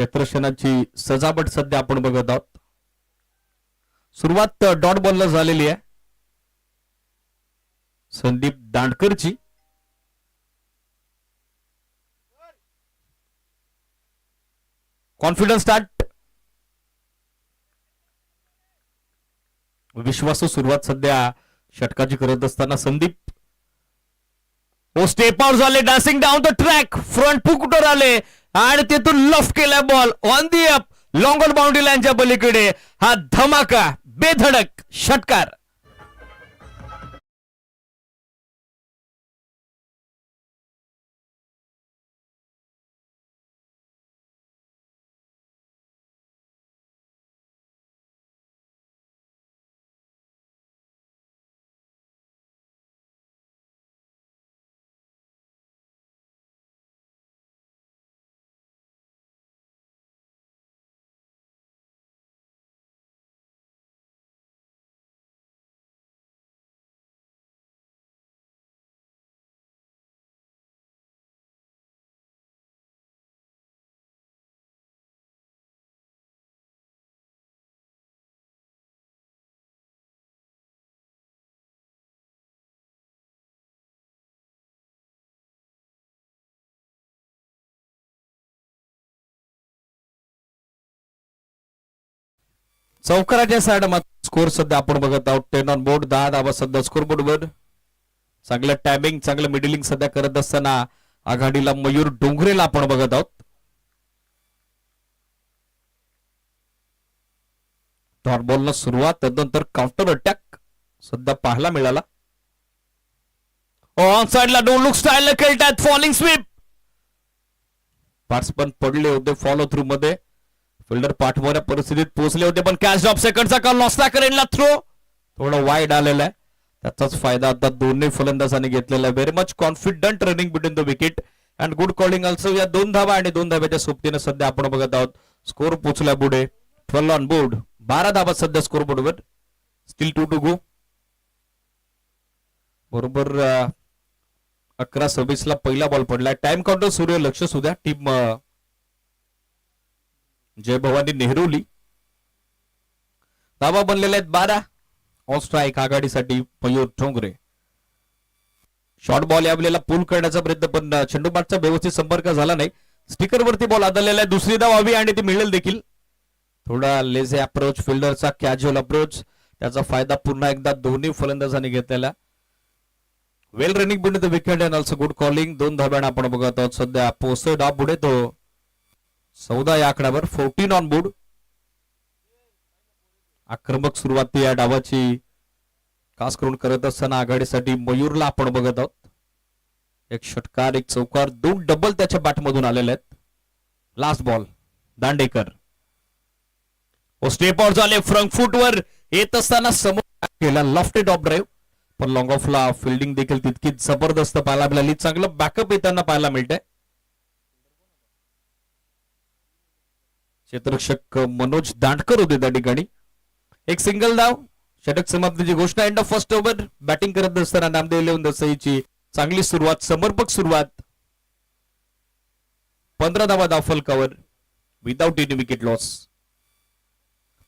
क्षेत्रक्षणाची सजावट सध्या आपण बघत आहोत. सुरुवात डॉट बॉलला झालेली आहे संदीप दांडकरची. Confidence start. विश्वासू सुरुवात सध्या षटकाची करत असताना संदीप ओ स्टेप आउट झाले. Dancing down the track. Front फुकुटर आले आणि तिथून लफ्ट केला ball on the up long on boundary लाईनच्या पलीकडे. हा धमाका बेधडक षटकार. चौकाराच्या साइड स्कोर सध्या आपण बघत आहोत. 10 ऑन बोर्ड. 10 धावा सध्या स्कोर बोर्डवर. चांगलं टायमिंग चांगलं मिडलिंग सध्या करत असताना आघाडीला मयूर डोंगरेला आपण बघत आहोत. डॉट बॉलला सुरुवात त्यानंतर काउंटर अटॅक सध्या पाहायला मिळाला. ऑन साइडला डोंट लुक स्टाईल खेळतात. Falling sweep. बॅट्समन पडले होते फॉलो थ्रू मध्ये. फिल्डर पाठवणाऱ्या परिस्थितीत पोहोचले होते पण कॅच ड्रॉप सेकंडचा कॉल नसला. करेनला थ्रो थोडा वाईड आलेला आहे. त्याचाच फायदा आता दोन्ही फलंदाजांनी घेतलेला आहे. Very much confident running between the wicket and good calling also. या 2 धावा आणि 2 धाव्याच्या सोबतीने सध्या आपण बघत आहोत स्कोर पोहोचला पुढे 12 ऑन बोर्ड. 12 धावा सध्या स्कोर बोर्डवर. Still 2 to go. बरोबर 11:26 ला पहिला बॉल पडलाय. टाइम काउंटर सुरू आहे. लक्ष सुद्धा टीम जय भवानी नेहरूली. धावा बनलेल्या आहेत 12. ऑन स्ट्राईक आघाडीसाठी मयूर डोंगरे. शॉर्ट बॉल यावेळेला पूल करण्याचा प्रयत्न पण चेंडूबाटचा व्यवस्थित संपर्क झाला नाही. स्टिकर वरती बॉल आदळलेला आहे. दुसरी धाव हवी आणि ती मिळेल देखील. थोडा लेझी अप्रोच फिल्डरचा कॅज्युअल अप्रोच त्याचा फायदा पुन्हा एकदा दोन्ही फलंदाजांनी घेतलेला. Well running between the wicket and also good calling. 2 धाव्याने आपण बघत आहोत सध्या पोस्टेड ऑफ पुढे तो 14 या आकड्यावर. 14 ऑन बोर्ड. आक्रमक सुरुवात या डावाची खास करून करत असताना आघाडीसाठी मयूरला आपण बघत आहोत. एक षटकार एक चौकार 2 डबल त्याच्या बॅटमधून आलेले आहेत. लास्ट बॉल दांडेकर ओ स्टेप आउट झाले. फ्रंट फुटवर येत असताना समोर केला लॉफ्टेड ऑफ ड्राईव्ह पण लॉंग ऑफला फिल्डिंग देखील तितकीच जबरदस्त पाहायला मिळाली. चांगलं बॅकअप येताना पाहायला मिळतंय. क्षेत्ररक्षक मनोज दांडकर होते त्या ठिकाणी. एक सिंगल धाव. षटक समाप्तीची घोषणा. End of first over. Batting करत असताना नामदेव 11 दसईची चांगली सुरुवात समर्पक सुरुवात. 15 धावा धाव फलकावर without any wicket loss.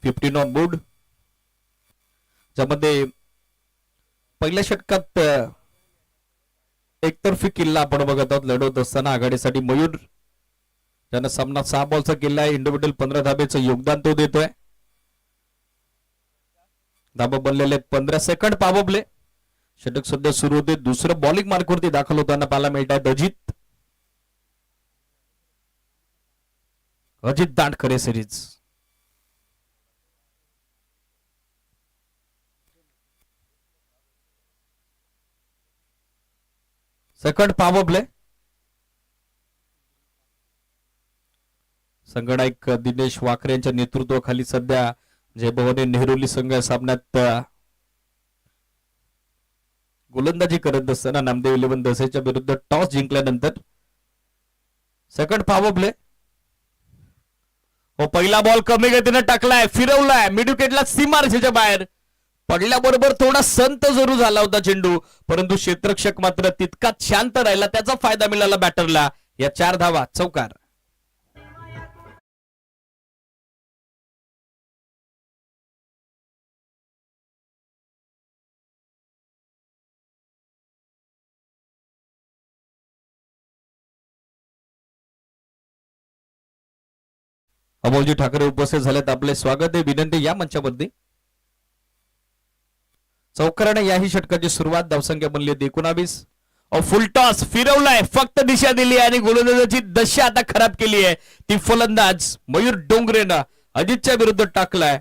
15 on board. ज्यामध्ये पहिल्या षटकात एकतर्फी किल्ला आपण बघत आहोत लढवत असताना आघाडीसाठी मयूर त्यानं सामना 6 बॉलचा केला आहे. इंडिव्हिज्युअल 15 धाब्याचं योगदान तो देतोय. धाबा बनलेले 15 सेकंड पावबले. षटक सध्या सुरू होते. दुसरं बॉलिंग मार्कवरती दाखल होताना पाहायला मिळत आहे अजित दांडकर सिरीज. सेकंड पावबले. संगणक दिनेश वाकरे यांच्या नेतृत्वाखाली सध्या जय भवानी नेहरूली संघ सामन्यात गोलंदाजी करत असताना नामदेव 11 दसेच्या विरुद्ध टॉस जिंकल्यानंतर सेकंड पॉवर प्ले. पहिला बॉल कमी गतीने टाकलाय. फिरवलाय मिड विकेटला सीमारेषेच्या बाहेर पडल्याबरोबर थोडा संत जरूर झाला होता चेंडू परंतु क्षेत्ररक्षक मात्र तितकाच शांत राहिला. त्याचा फायदा मिळाला बॅटरला. या 4 धावा चौकार. अमोलजी ठाकरे उपस्थित झालेत, आपले स्वागत आहे, विनंती या मंचावरती. चौकाराने याही षटकाची सुरुवात, धावसंख्या बनली होती 19. फुलटॉस फिरवलाय, फक्त दिशा दिली आणि गोलंदाजाची दशा आता खराब केली आहे. ती फलंदाज मयूर डोंगरेनं अजितच्या विरुद्ध टाकलाय.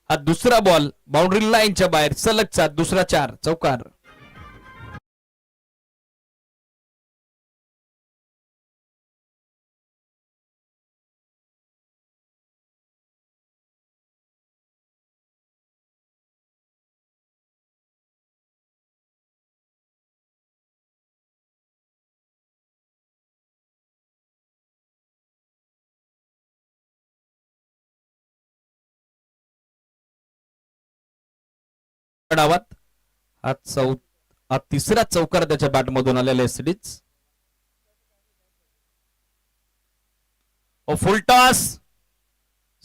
हा दुसरा बॉल बाउंड्री लाईनच्या बाहेर, सलगचा दुसरा 4, चौकार. डावात हा तिसरा चौकार त्याच्या बॅटमधून आलेला सिडीज. फुलटॉस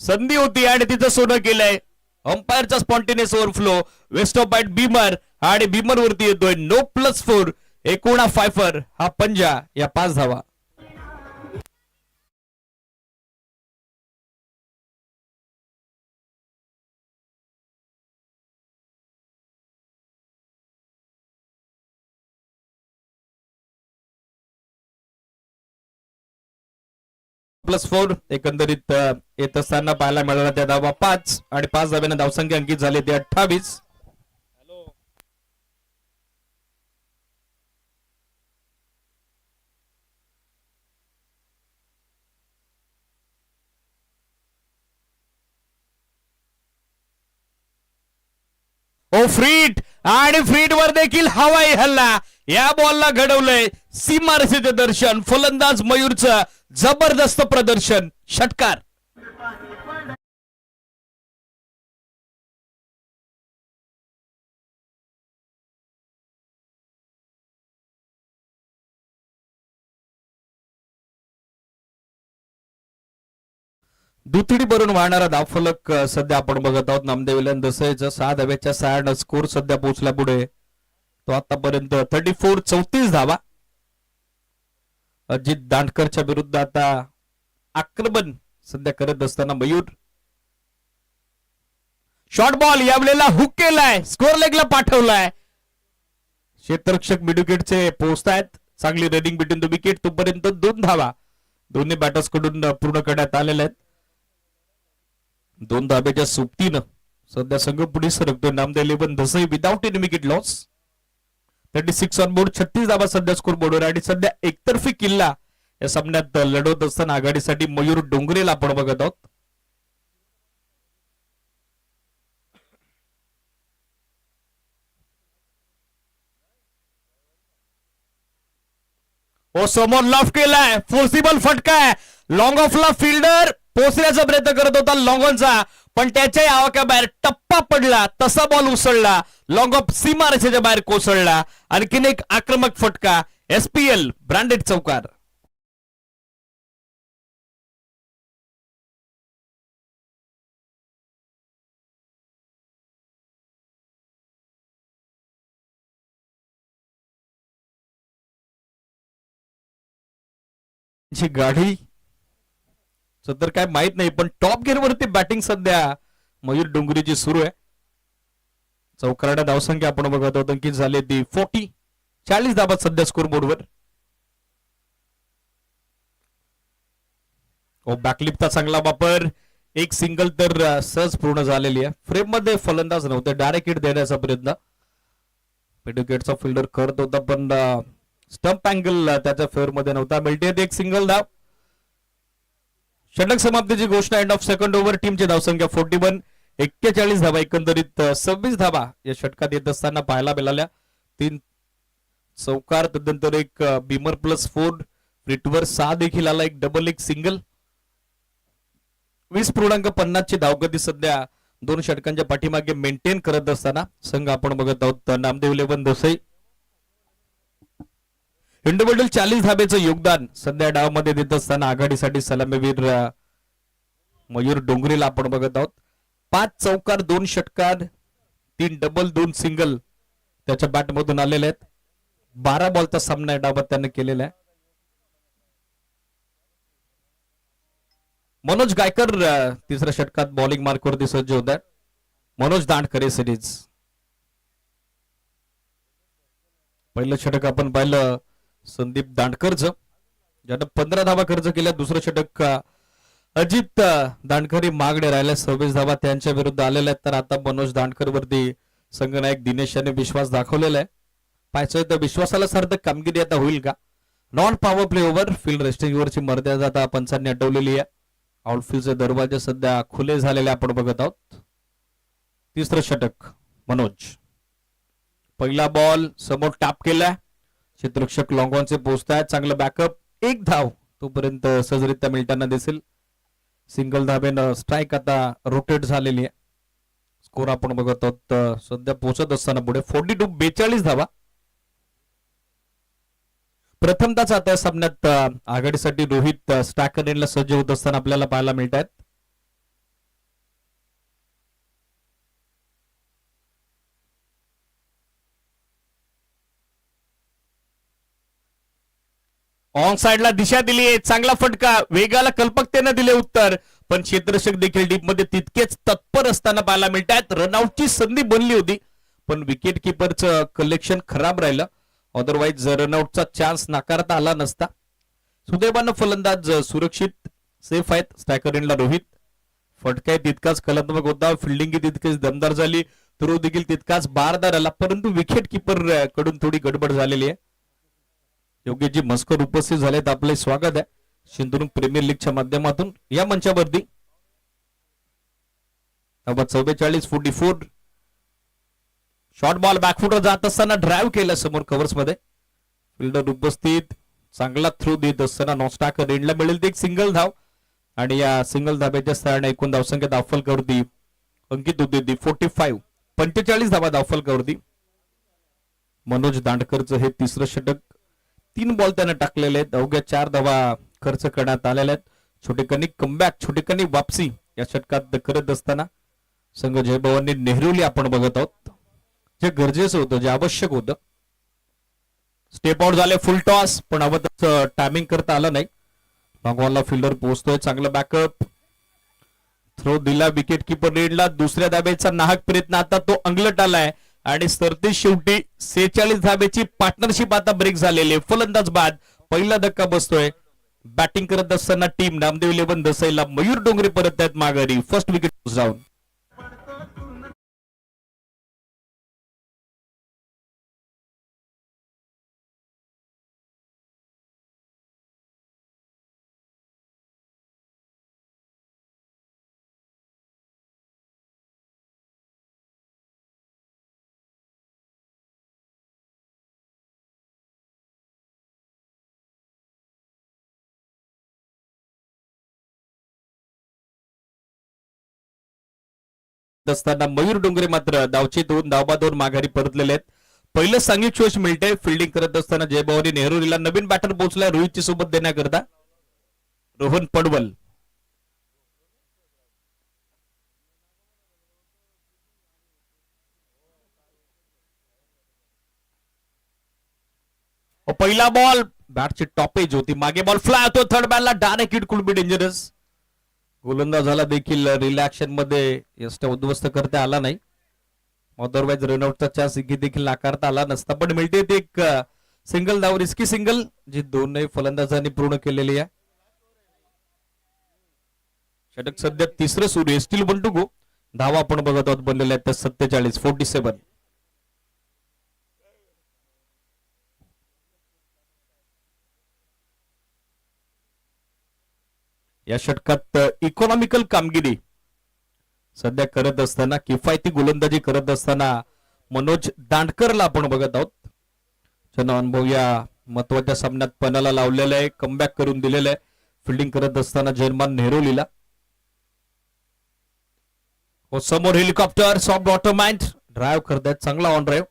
संधी होती आणि तिचं सोनं केलंय. अंपायरचा spontaneous overflow, waist of bat beamer आणि बीमर वरती येतोय. नो +4, एकूण फायफर, हा पंजा, या 5 धावा. +4 एकंदरीत येत असताना पाहायला मिळाला. त्या धावा 5 आणि 5 धाव्याने धावसंख्या अंकित झाली ते 28. फ्रीट आणि फ्रीट वर देखील हवाई हल्ला. या बॉलला घडवलंय सीमारेषेचे दर्शन. फलंदाज मयूरचं जबरदस्त प्रदर्शन, षटकार. दुथडी भरून वाहणारा धावफलक सध्या आपण बघत आहोत. नामदेव दसयचं 6 धाव्याच्या 6 स्कोर सध्या पोहोचला पुढे. तो आतापर्यंत 34 धावा. अजित दांडकरच्या विरुद्ध आता आक्रमण सध्या करत असताना मयूर. शॉर्ट बॉल यावेळेला हुक केलाय, स्कोर लेगला पाठवलाय. क्षेत्ररक्षक मिडविकेटचे पोहोचतायत. चांगली रनिंग बिटवीन द विकेट. तोपर्यंत 2 धावा दोन्ही बॅटर्स कडून पूर्ण करण्यात आलेल्या आहेत. 2 धाब्याच्या सोबतीनं सध्या संघ पुढे सरकतोय. नामदेव 11 दसई without any wicket loss. 36 on board, 36 धाबा सध्या स्कोर बोर्डवर. आणि सध्या एकतर्फी किल्ला या सामन्यात लढवत असताना आघाडीसाठी मयूर डोंगरेला आपण बघत आहोत. समोर लॉफ केलाय, फोर्सिबल फटका आहे. लॉंग ऑफला फिल्डर पोहोचण्याचा प्रयत्न करत होता लॉंग ऑनचा, पण त्याच्याही आवाक्याबाहेर टप्पा पडला. तसा बॉल उसळला, लॉंग ऑफ सीमारेषेच्या बाहेर कोसळला. आणखीन एक आक्रमक फटका, SPL ब्रँडेड चौकार. गाडी तर काय माहित नाही, पण टॉप गिअर वरती बॅटिंग सध्या मयूर डोंगरीची सुरू आहे. चौकाराला धावसंख्या आपण बघत आहोत अंकित झाले ती 40 धाबा सध्या स्कोर बोर्डवर. बॅकलिपचा चांगला वापर, एक सिंगल तर सहज पूर्ण झालेली आहे. फ्रेम मध्ये फलंदाज नव्हते, डायरेक्ट हिट देण्याचा प्रयत्न मिडविकेटचा फिल्डर करत होता, पण स्टंप अँगल त्याच्या फेवर मध्ये नव्हता. मिळते एक सिंगल धाव. षटक समाप्तीची घोषणा. End of second over. टीमची धावसंख्या 41, 41 धावा. एकंदरीत 26 धावा या षटकात येत असताना पाहायला मिळाल्या. 3 चौकार, तदनंतर एक बीमर +4, फ्रीटवर 6 देखील आला, एक डबल, एक सिंगल. 20.50 ची धावगती सध्या 2 षटकांच्या पाठीमागे मेंटेन करत असताना संघ आपण बघत आहोत. नामदेव 11 दसई इंडिव्हिज्युअल 40 धाब्याचं योगदान सध्या डावामध्ये देत असताना आघाडीसाठी सलामीवीर मयूर डोंगरेला आपण बघत आहोत. 5 चौकार, 2 षटकार, 3 डबल, 2 सिंगल त्याच्या बॅटमधून आलेले आहेत. 12 बॉलचा सामना या डावात त्याने केलेला आहे. मनोज गायकर तिसऱ्या षटकात बॉलिंग मार्कवरती सज्ज होत आहेत. मनोज दांडकर सिरीज. पहिलं षटक आपण पाहिलं संदीप दांडकरचं, ज्यानं 15 धावा खर्च केल्या. दुसरं षटक अजित दांडकरी मागणे राहिल्या, 26 धावा त्यांच्या विरुद्ध आलेल्या आहेत. तर आता मनोज दांडकर वरती संघनायक दिनेश याने विश्वास दाखवलेला आहे. पाहायचं तर विश्वासाला सार्थक कामगिरी आता होईल का? Non power play over, field resting ओव्हरची मर्यादा आता पंचांनी हटवलेली आहे. आउटफील्डचे दरवाजे सध्या खुले झालेले आपण बघत आहोत. तिसरं षटक मनोज. पहिला बॉल समोर टॅप केलाय, क्षेत्ररक्षक लॉंगॉनचे पोहोचतायत. चांगलं बॅकअप, एक धाव तोपर्यंत सहजरित्या मिळताना दिसेल. सिंगल धाबेनं स्ट्राईक आता रोटेट झालेली आहे. स्कोर आपण बघत आहोत सध्या पोहोचत असताना पुढे 42 धावा. प्रथमतःच आता सामन्यात आघाडीसाठी रोहित स्टॅकरला सज्ज होत असताना आपल्याला पाहायला मिळत आहेत. ऑन साइडला दिशा दिली आहे, चांगला फटका, वेगाला कल्पकतेने दिले उत्तर, पण क्षेत्ररक्षक देखील डीप मध्ये तितकेच तत्पर असताना पाहायला मिळत आहेत. रनआउटची संधी बनली होती, पण विकेट किपरचं कलेक्शन खराब राहिलं. अदरवाईज रनआउटचा चान्स नाकारता आला नसता. सुदैवानं फलंदाज सुरक्षित सेफ आहेत. स्टॅकरला रोहित. फटका तितकाच कलात्मक होता, फिल्डिंग तितकीच दमदार झाली, थ्रो देखील तितकाच बारदार आला, परंतु विकेट किपर कडून थोडी गडबड झालेली आहे. योग्यजी मस्कर उपस्थित झालेत, आपले स्वागत आहे सिंधुदुर्ग प्रीमियर लीगच्या माध्यमातून या मंचावरती. 44 शॉर्ट बॉल बॅकफुटवर जात असताना ड्राईव्ह केला समोर कव्हर्स मध्ये. फिल्डर उपस्थित, चांगला थ्रो देत असताना नॉस्टाकर एंडला मिळेल ते एक सिंगल धाव, आणि या सिंगल धाब्याच्या सहाय्याने एकूण धावसंख्या धावफलकावरती अंकित होती ती 45 धावा धावफलकावरती. मनोज दांडकरचं हे तिसरं षटक. 3 बॉल त्याने टाकलेले आहेत, अवघ्या 4 धावा खर्च करण्यात आलेल्या आहेत. छोटेखानी कमबॅक, छोटेखानी वापसी या षटकात करत असताना संघ जयभवानी नेहरूली आपण बघत आहोत. जे गरजेचं होतं, जे आवश्यक होतं. स्टेप आउट झाले, फुल टॉस, पण हवं टायमिंग करता आलं नाही. लॉंगॉनला फिल्डर पोहोचतोय, चांगलं बॅकअप, थ्रो दिला विकेट किपर रेडला. दुसऱ्या धाब्याचा नाहक प्रयत्न, आता तो अंगलट आलाय आणि सरते शेवटी 46 धाब्याची पार्टनरशिप आता ब्रेक झालेली. फलंदाज बाद, पहिला धक्का बसतोय. बॅटिंग करत असताना टीम नामदेव 11 दसईला मयूर डोंगरे परत आहेत माघारी. फर्स्ट विकेट जाऊन असताना मयूर डोंगरे मात्र धावचे 2 धावबादवर माघारी परतलेले आहेत. पहिलं सांघिक शोष मिळते. फिल्डिंग करत असताना जयभवानी नेहरूला नवीन बॅटर पोहोचलाय रोहितची सोबत देण्याकरता रोहन पडवल. पहिला बॉल बॅटची टॉपेज होती, मागे बॉल फ्लाय होतो, थर्ड बॅलला direct hit could be dangerous. गोलंदाजाला देखील रिलॅक्शन मध्ये यष्ट उद्ध्वस्त करता आला नाही. अदरवाईज रनआउटचा चान्स देखील नाकारता आला नसता, पण मिळते ते एक सिंगल धाव, रिस्की सिंगल जी दोनही फलंदाजांनी पूर्ण केलेली आहे. षटक सध्या तिसरं सुरू आहे. Steel 1 to go. धावा आपण बघत आहोत बनलेल्या आहेत 47. या षटकात इकॉनॉमिकल कामगिरी सध्या करत असताना, किफायती गोलंदाजी करत असताना मनोज दांडकरला आपण बघत आहोत. ज्यानं अनुभव या महत्वाच्या सामन्यात पणाला लावलेला आहे, कमबॅक करून दिलेलं आहे. फिल्डिंग करत असताना जयमान नेहरूलीला. समोर helicopter, soft bottom mind drive करतायत, चांगला ऑन ड्राईव्ह.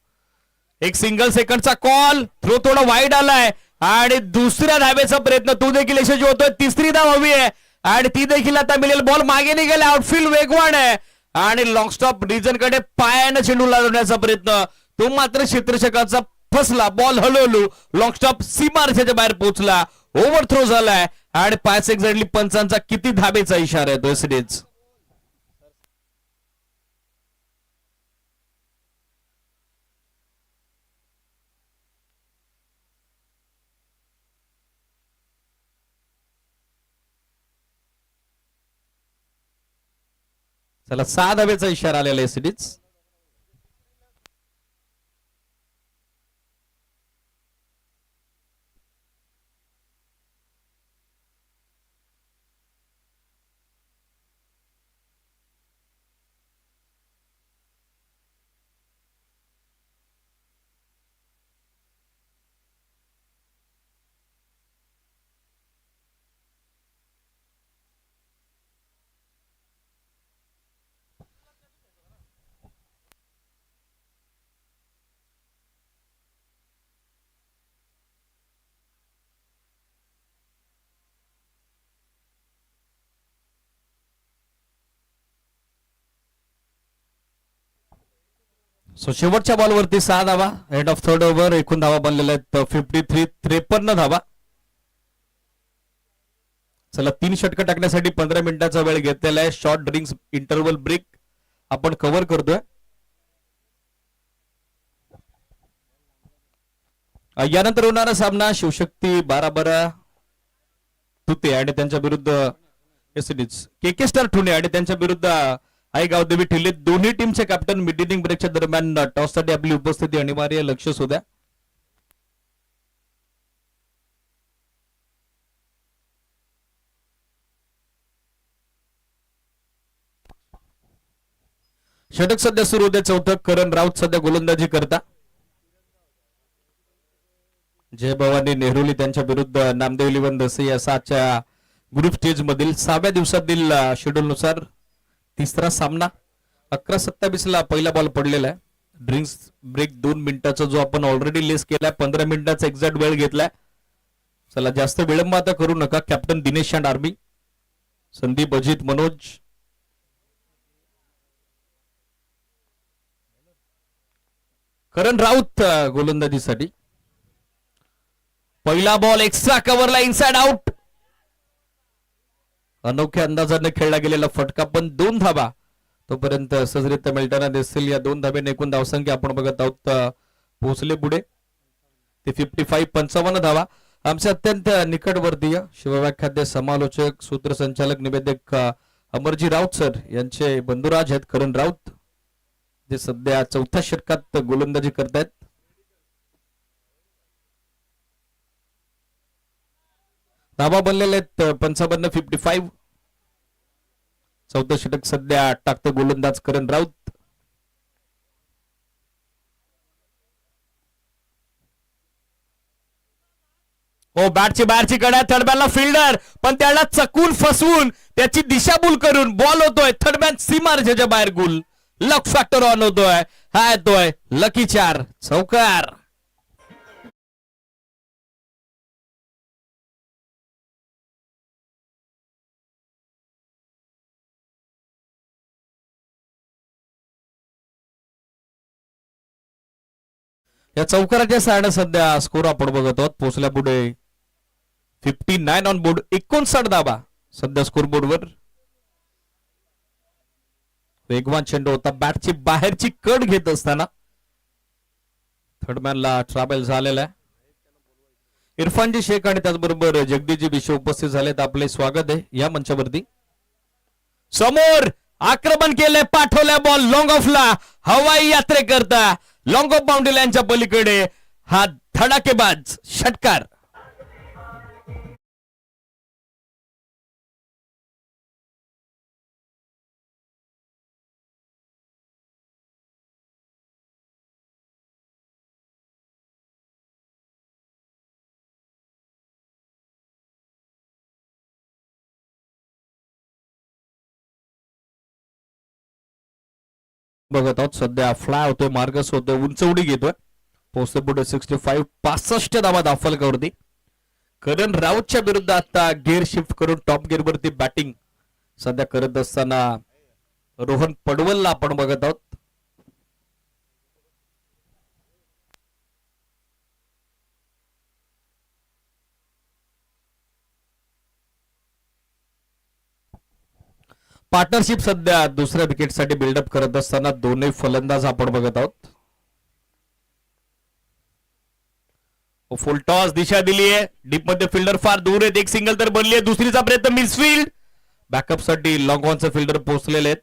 एक सिंगल सेकंडचा कॉल, थ्रो थोडा वाईड आलाय आणि दुसऱ्या धाब्याचा प्रयत्न तो देखील यशस्वी होतोय. तिसरी धाव हवी आहे आणि ती देखील आता मिळेल. बॉल मागे निघाले, आउटफील्ड वेगवान आहे आणि लॉंग स्टॉप रिजन कडे पायाने चेंडू लावण्याचा प्रयत्न, तो मात्र क्षेत्ररक्षकाचा फसला. बॉल हलवलो, लॉंग स्टॉप सीमारेषेच्या बाहेर पोहोचला, ओव्हर थ्रो झालाय आणि 5 एक्झॅक्टली पंचांचा किती धाबेचा इशारा येतो सिरीज. चला 6 धाबेचा इशारा आलेला आहे सिरीज. सो शेवटच्या बॉलवरती 6 धावा. End of third over. एकूण धावा बनलेल्या आहेत 53 धावा. चला 3 षटकं टाकण्यासाठी 15 मिनिटाचा वेळ घेतलेला आहे. शॉर्ट ड्रिंक्स इंटरव्हल ब्रेक आपण कव्हर करतोय. यानंतर होणारा सामना शिवशक्ती 12 तुते आणि त्यांच्या विरुद्ध के के स्टार ठुणे आणि त्यांच्या विरुद्ध आई गावदेवी ठिल्ले. दोन्ही टीमचे कॅप्टन मिड इनिंग ब्रेकच्या दरम्यान टॉससाठी आपली उपस्थिती अनिवार्य. लक्ष शोधा. षटक सध्या सुरू होते. चौथं. करण राऊत सध्या गोलंदाजी करता. जय भवानी नेहरुली त्यांच्या विरुद्ध नामदेव इलेव्हन दसे या 7च्या ग्रुप स्टेज मधील 6व्या दिवसातील शेड्यूल नुसार तिसरा सामना. 11:27 ला पहिला बॉल पडलेला आहे. ड्रिंक्स ब्रेक 2 मिनिटाचा जो आपण ऑलरेडी लेस केलाय. 15 मिनिटाचा एक्झॅक्ट वेळ घेतलाय. चला जास्त विलंब आता करू नका. Captain Dinesh and army, Sandeep, Ajit, Manoj. Karan Raut गोलंदाजीसाठी. पहिला बॉल एक्स्ट्रा कव्हरला इनसाइड आउट. अनोख्या अंदाजाने खेळला गेलेला फटका पण 2 धावा तोपर्यंत सहजरित्या मिळताना दिसतील. या 2 धाब्याने एकूण धावसंख्या आपण बघत आहोत पोहोचले पुढे ते 55 धावा. आमचे अत्यंत निकटवर्तीय शिवव्याख्याते समालोचक सूत्रसंचालक निवेदक अमरजी राऊत सर यांचे बंधुराज आहेत करण राऊत, जे सध्या 4थ्या षटकात गोलंदाजी करतायत. धावा बनलेले आहेत 55. 4थं षटक सध्या टाकतं गोलंदाज करण राऊत. हो बॅटची बाहेरची कडा. थर्डमॅनला फिल्डर पण त्याला चकून फसवून त्याची दिशाभूल करून बॉल होतोय. थर्डमॅन सीमारेषेच्या बाहेर गुल. लक फॅक्टर ऑन होतोय. हा येतोय लकी 4 चौकार. या चौकाराच्या साहाय्याने सध्या स्कोर आपण बघत आहोत. पोहोचल्या पुढे 59 ऑन बोर्ड. 59 धावा सध्या स्कोर बोर्डवर. वेगवान चेंडू होता. बॅटची बाहेरची कड घेत असताना थर्डमॅनला ट्रॅव्हल झालेला आहे. इरफानजी शेख आणि त्याचबरोबर जगदीशजी विश्व उपस्थित झालेत. आपले स्वागत आहे या मंचावरती. समोर आक्रमण केले. पाठवल्या बॉल लॉंग ऑफला. हवाई यात्रेकरता लॉंग ऑफ बाउंड्री लाईनच्या पलीकडे हा धडाकेबाज षटकार. बघत आहोत सध्या फ्लाय होतोय. मार्गस होतोय. उंच उडी घेतोय. पोहोचते पुढे 65 धावा धावफलकावरती. करण राऊतच्या विरुद्ध आता गिअर शिफ्ट करून टॉप गिअर वरती बॅटिंग सध्या करत असताना रोहन पडवलला आपण बघत आहोत. पार्टनरशिप सध्या दुसऱ्या विकेटसाठी बिल्डअप करत असताना दोन्ही फलंदाज आपण बघत आहोत. फुल टॉस दिशा दिली आहे. डीप मध्ये फिल्डर फार दूर आहेत. एक सिंगल तर बनली आहे. दुसरीचा प्रयत्न मिसफील्ड. बॅकअप साठी लॉंग ऑनचे फिल्डर पोहोचलेले आहेत.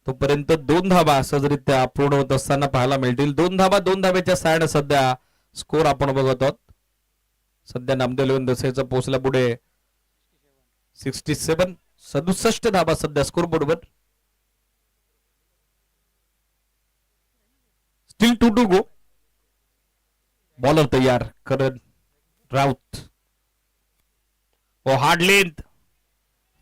तोपर्यंत 2 धाबा सहजरित्या पूर्ण होत असताना पाहायला मिळतील. 2 धाबा 2 धाब्याच्या सायड सध्या स्कोर आपण बघत आहोत. सध्या नामदेव 11 दसेचा पोहोचला पुढे 67 धाबा सध्या स्कोर बोर्डवर. Still 2 to go. बॉलर तयार करण राऊत. Hard length.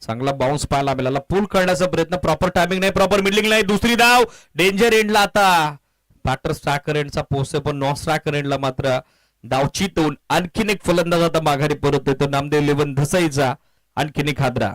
चांगला बाउन्स पाहायला मिळाला. पूल करण्याचा प्रयत्न. प्रॉपर टायमिंग नाही, प्रॉपर मिडलिंग नाही. दुसरी धाव. डेंजर एंडला आता बॅटर स्ट्रायकर एंडचा पोहोचतो, पण नॉन स्ट्रायकर एंडला मात्र धावचीतून आणखीन एक फलंदाज आता माघारी परत येतो. नामदेव 11 धसाईचा आणखीन एक हादरा.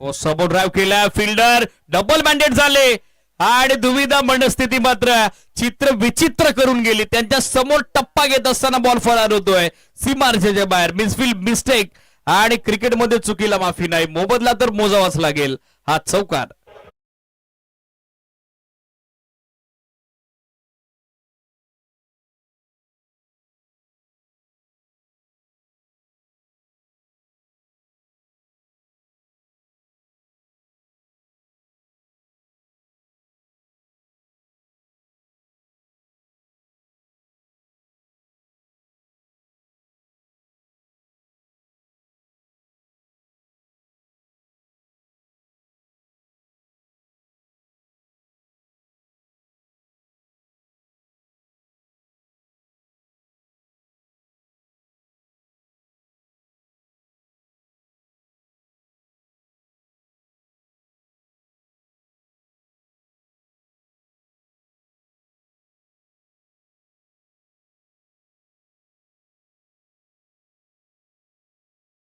सबो ड्राईव्ह केला. फिल्डर डबल मॅन्डेट झाले आणि दुविधा मनस्थिती मात्र चित्र विचित्र करून गेली. त्यांच्या समोर टप्पा घेत असताना बॉल फरार होतोय. सीमारेषेच्या बाहेर. मिसफील्ड मिस्टेक आणि क्रिकेटमध्ये चुकीला माफी नाही. मोबदला तर मोजावाच लागेल. हा चौकार.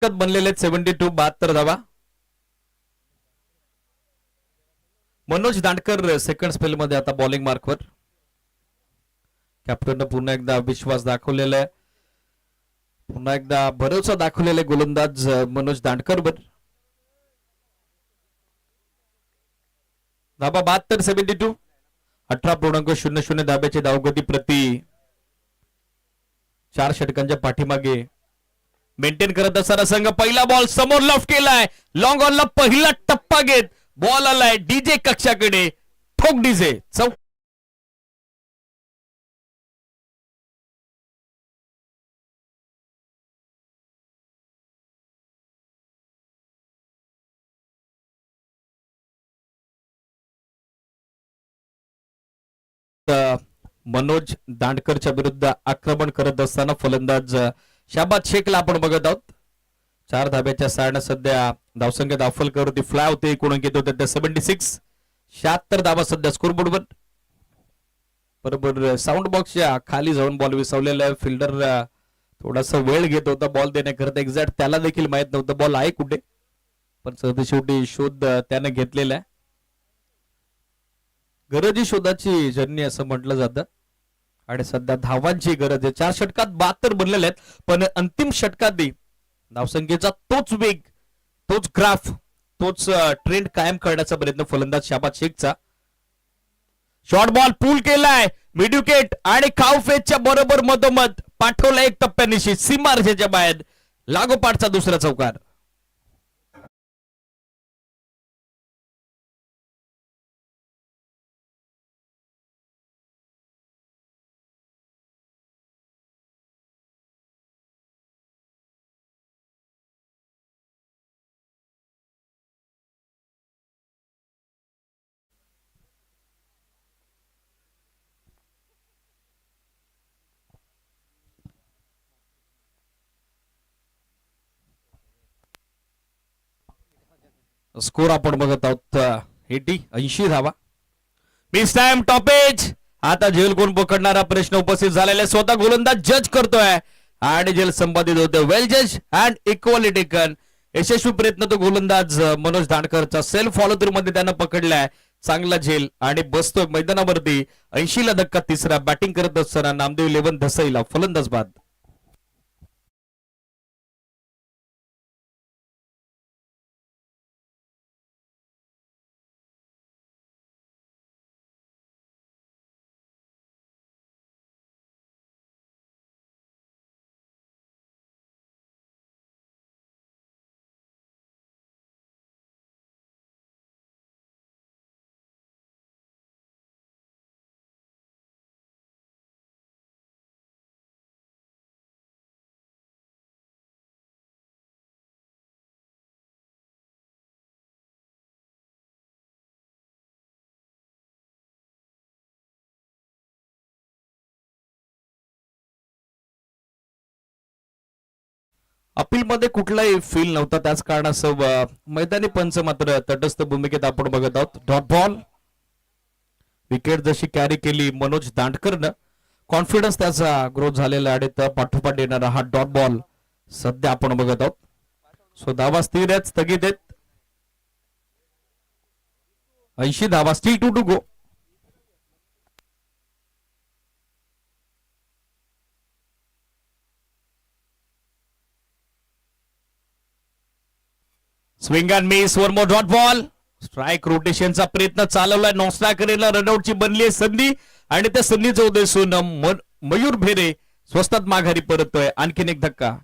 बनलेले 72 72 धावा. मनोज दांडकर सेकंड स्पेल मध्ये आता बॉलिंग मार्कवर. कॅप्टननं पुन्हा एकदा विश्वास दाखवलेला आहे. पुन्हा एकदा भरोसा दाखवलेले गोलंदाज मनोज दांडकरवर. धाबा 72 72. 18.00 धाब्याची धावगती प्रति 4 षटकांच्या पाठीमागे मेंटेन करत असताना संघ. पहिला बॉल समोर लॉफ्ट केलाय. लॉंग ऑनला पहिला टप्पा घेत बॉल आलाय डीजे कक्षाकडे. ठोक डीजे. मनोज दांडकरच्या विरुद्ध आक्रमण करत असताना फलंदाज शाबाद शेखला आपण बघत आहोत. 4 धाब्याच्या सायडनं सध्या धावसंख्या दाखल होती. फ्लाय होते. एकूण अंक येत होते 76. 76 धाबा सध्या स्कोरबोर्डवर. बरोबर साऊंड बॉक्सच्या खाली जाऊन बॉल विसवलेला आहे. फिल्डर थोडासा वेळ घेत होता बॉल देण्याकरता. एक्झॅक्ट त्याला देखील माहित नव्हतं बॉल आहे कुठे, पण शेवटी शोध त्याने घेतलेला आहे. गरजी शोधाची जर्नी असं म्हटलं जातं आणि सध्या धावांची गरज आहे. 4 षटकात 72 बनलेले आहेत, पण अंतिम षटकातही धावसंख्येचा तोच वेग, तोच ग्राफ, तोच ट्रेंड कायम करण्याचा प्रयत्न फलंदाज शाबाद शेखचा. शॉर्ट बॉल पूल केलाय. मिड विकेट आणि काउफेजच्या बरोबर मधोमध पाठवला एक टप्प्यानिशी सीमारेषेच्या बाहेर. लागोपाठचा दुसरा चौकार. स्कोर आपण बघत आहोत 80 धावा. Miss time topaz. आता झेल कोण पकडणारा प्रश्न उपस्थित झालेला स्वतः गोलंदाज जज करतोय आणि झेल संपादित होतोय. वेल जज अँड इक्वली टेकन. यशस्वी प्रयत्न तो गोलंदाज मनोज दांडकरचा सेल्फ फॉलो थ्रू मध्ये त्यानं पकडलाय. चांगला झेल आणि बसतोय मैदानावरती. 80ला धक्का तिसरा. बॅटिंग करत असताना नामदेव 11 धसईला फलंदाज बाद. अपील मध्ये कुठलाही फील नव्हता. त्याच कारणास्तव मैदानी पंच मात्र तटस्थ भूमिकेत आपण बघत आहोत. Dot ball. विकेट जशी कॅरी केली मनोज दांडकरनं, कॉन्फिडन्स त्याचा ग्रोथ झालेला आणि पाठोपाठ येणारा हा डॉट बॉल सध्या आपण बघत आहोत. सो धावा स्थिर आहेत, स्थगित आहेत. 80 धावा. Still 2 to go. Swing and miss. One more dot ball. Strike रोटेशनचा प्रयत्न चालवलाय. नॉस्ट्रायकरला रनआउटची बनली आहे संधी आणि त्या संधीचा उद्देशून मयूर भेरे स्वस्तात माघारी परततोय. आणखीन एक धक्का.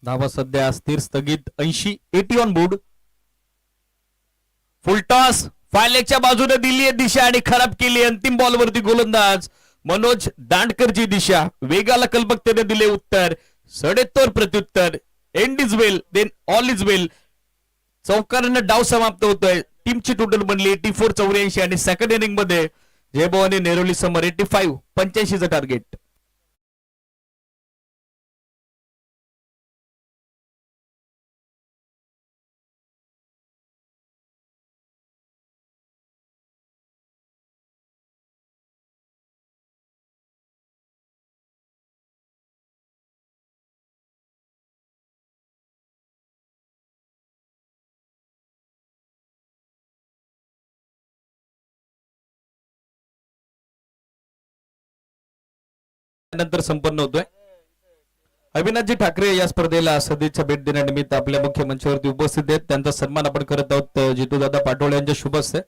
धावा सध्या स्थिर स्थगित. 80 ऑन बोर्ड. फुलटॉस. फायलेगच्या बाजूने दिली आहे दिशा आणि खराब केली. अंतिम बॉलवरती गोलंदाज मनोज दांडकरची दिशा. वेगाला कल्पकतेने दिले उत्तर. सडेतोड प्रत्युत्तर. End is well then all is well. चौकारानं डाव समाप्त होतोय. टीमची टोटल बनली 84 84 आणि सेकंड इनिंग मध्ये जयभाऊ आणि नेरोली समोर 85 85चं टार्गेट. नंतर संपन्न होतोय. अविनाशजी ठाकरे या स्पर्धेला सदिच्छा भेट देण्यानिमित्त आपल्या मुख्य मंचावरती उपस्थित आहेत. त्यांचा सन्मान आपण करत आहोत. जितूदादा पाटोळे यांच्या शुभ हस्ते.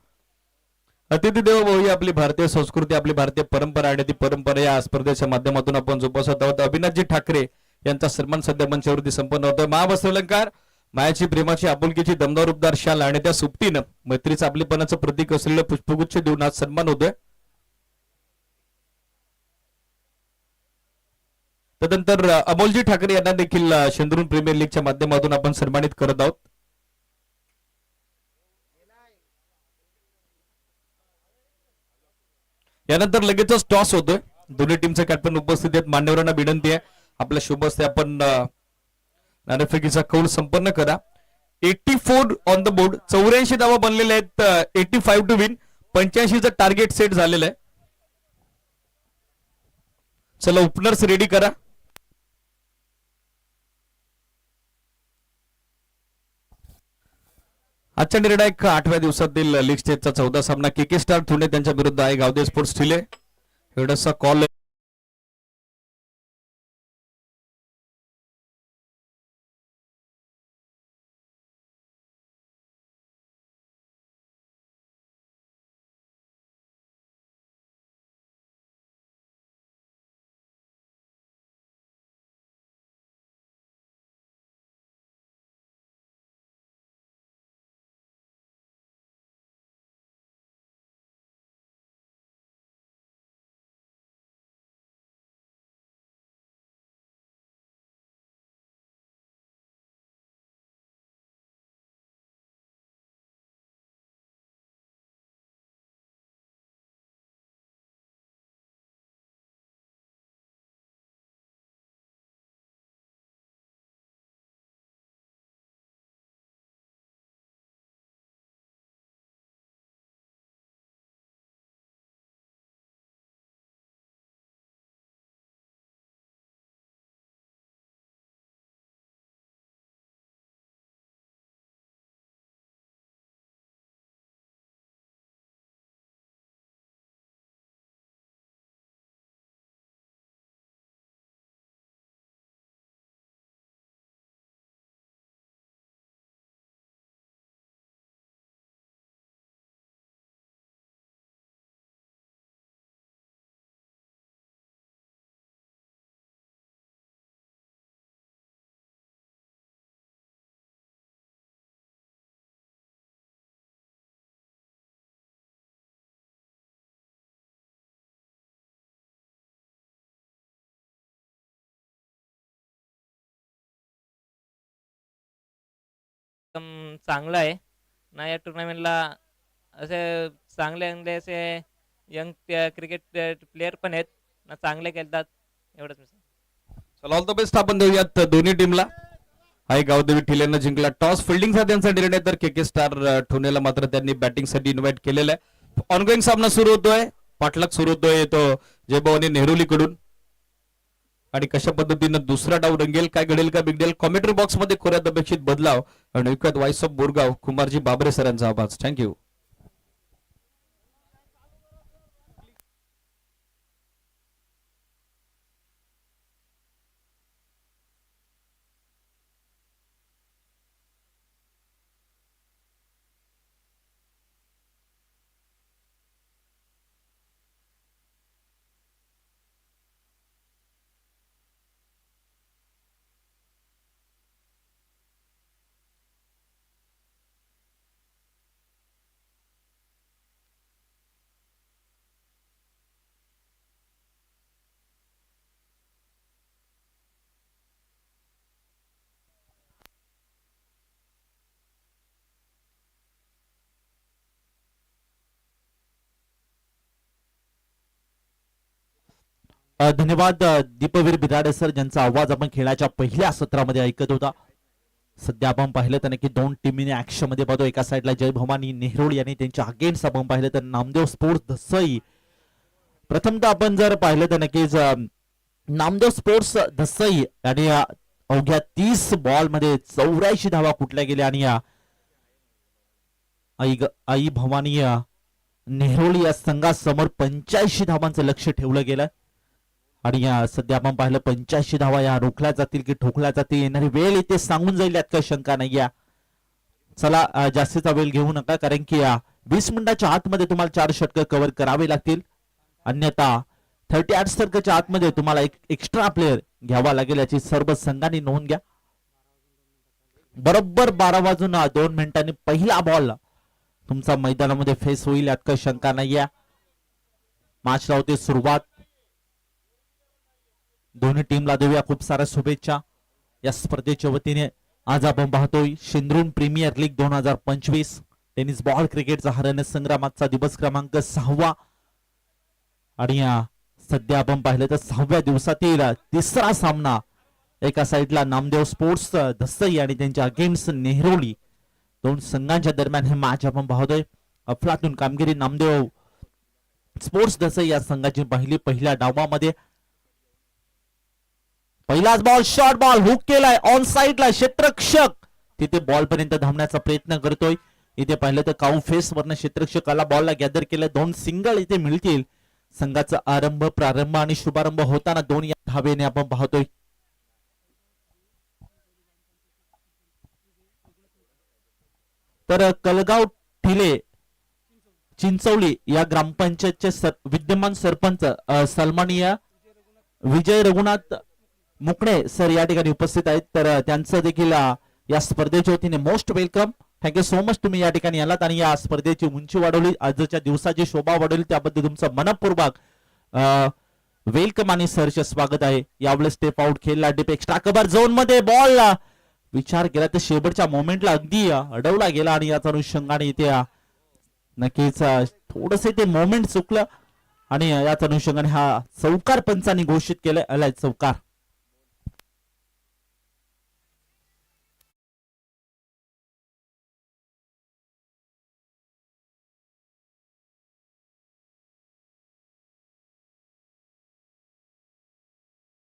अतिथी देवो भव ही आपली भारतीय संस्कृती, आपली भारतीय परंपरा आणि ती परंपरा या स्पर्धेच्या माध्यमातून आपण जोपासत आहोत. अविनाशजी ठाकरे यांचा सन्मान सध्या मंचावरती संपन्न होतोय. महावस्त्र अलंकार, मायाची, प्रेमाची, आपुलकीची दमदार उपदार शाल आणि त्या सुप्तीनं मैत्रीचं आपलेपणाचं प्रतीक असलेलं पुष्पगुच्छ देऊन आज सन्मान होतोय. त्यानंतर अमोलजी ठाकरे यांना देखील शेंद्रून प्रीमियर लीगच्या माध्यमातून आपण सन्मानित करत आहोत. यानंतर लगेचच टॉस होतोय. दोन्ही टीमचे कॅप्टन उपस्थित आहेत. मान्यवरांना विनंती आहे आपल्या शुभ हस्ते आपण नाणेफेकीचा कौल संपन्न करा. 84 ऑन द बोर्ड. 84 धावा बनलेले आहेत. 85 टू विन. 85चं टार्गेट सेट झालेलं आहे. चला ओपनर्स रेडी करा. आजच्या निर्णायक 8व्या दिवसातील लीग स्टेजचा 14 सामना के स्टार थुणे त्यांच्या विरुद्ध आहे गावदे स्पोर्ट्स ठिले. एवढासा कॉल चांगलं आहे ना. या टुर्नामेंटला असे चांगले चांगले असे यंग क्रिकेट प्लेयर पण आहेत ना, चांगले खेळतात. एवढंच मी सांगतो. चला ऑल द बेस्ट आपण देऊयात दोन्ही टीमला. हाय गावदेवी ठिलेनं जिंकला टॉस. फिल्डिंगचा त्यांचा निर्णय, तर के स्टार ठोनेला मात्र त्यांनी बॅटिंगसाठी इन्व्हाइट केलेलं आहे. ऑनगोईंग सामना सुरू होतोय, पाठलाग सुरू होतोय तो जयभवानी नेहरूलीकडून. आणि कशा पद्धतीनं दुसरा डाव रंगेल, काय घडेल का बिघडेल, कॉमेंट्री बॉक्स मध्ये खोऱ्यात अपेक्षित बदलाव. आणि विकत व्हाइस ऑफ बोरगाव कुमारजी बाबरे सरांचा आवाज. थँक्यू. धन्यवाद दीपवीर बिराडे सर, ज्यांचा आवाज आपण खेळाच्या पहिल्या सत्रामध्ये ऐकत होता. सध्या आपण पाहिलं तर नक्की दोन टीमीने ऍक्शन मध्ये पाहतो. एका साईडला जय भवानी नेहरूळ आणि त्यांच्या अगेन्स्ट आपण पाहिलं तर नामदेव स्पोर्ट्स धसई. प्रथमतः आपण जर पाहिलं तर नक्कीच नामदेव स्पोर्ट्स धसई आणि अवघ्या 30 बॉल मध्ये 84 धावा कुठल्या गेल्या आणि आई भवानी नेहरूळ या संघासमोर 85 धावांचं लक्ष ठेवलं गेलं. आणि सध्या आपण पाहिलं 85 धावा या रोखल्या जातील की ठोकल्या जातील, येणारी वेळ इथे सांगून जाईल, यात काही शंका नाही. चला जास्तीचा वेळ घेऊ नका, कारण की 20 मिनिटाच्या आतमध्ये तुम्हाला 4 षटकं कव्हर करावे लागतील. अन्यथा 38 षटकाच्या आतमध्ये तुम्हाला एक एक्स्ट्रा प्लेअर घ्यावा लागेल, याची सर्व संघांनी नोंद घ्या. बरोबर 12:02 पहिला बॉल तुमचा मैदानामध्ये फेस होईल, यात काही शंका नाही. मॅचला होते सुरुवात. दोन्ही टीमला देऊया खूप साऱ्या शुभेच्छा. या स्पर्धेच्या वतीने आज आपण पाहतोय शेंद्रून प्रीमियर लीग 2025 टेनिस बॉल क्रिकेटचा हरण संग्रामाचा दिवस क्रमांक 6. आणि सध्या आपण पाहिलं तर 6व्या दिवसातील तिसरा सामना. एका साईडला नामदेव स्पोर्ट्स धसई आणि त्यांच्या अगेन्स्ट नेहरूळी, दोन संघांच्या दरम्यान हे मॅच आपण पाहतोय. अफलातून कामगिरी नामदेव स्पोर्ट्स धसई या संघाची पहिल्या डावामध्ये. पहिलाच बॉल शॉर्ट बॉल हुक केलाय ऑन साइडला, क्षेत्ररक्षक तिथे बॉल पर्यंत धावण्याचा प्रयत्न करतोय. इथे पाहिलं तर काऊ फेस वरनं क्षेत्ररक्षकाला बॉलला गॅदर केलं. 2 सिंगल इथे मिळतील. संघाचा प्रारंभ आणि शुभारंभ होताना 2 या धावेने आपण पाहतोय. तर कलगाव ठिले चिंचवली या ग्रामपंचायतचे विद्यमान सरपंच सन्माननीय विजय रघुनाथ मुकणे सर या ठिकाणी उपस्थित आहेत. तर त्यांचं देखील या स्पर्धेच्या वतीने most welcome. Thank you so much, तुम्ही या ठिकाणी आलात आणि या स्पर्धेची उंची वाढवली, आजच्या दिवसाची शोभा वाढवली, त्याबद्दल तुमचं मनपूर्वक वेलकम आणि सरचे स्वागत आहे. यावेळेस स्टेप आउट खेळला डीप एक्स्ट्रा कव्हर झोन मध्ये बॉल विचार केला तर शेवटच्या मोमेंटला अगदी अडवला गेला आणि याचा अनुषंगाने इथे नक्कीच थोडस ते मोमेंट चुकलं आणि याच अनुषंगाने हा चौकार पंचांनी घोषित केलाय. आलाय चौकार.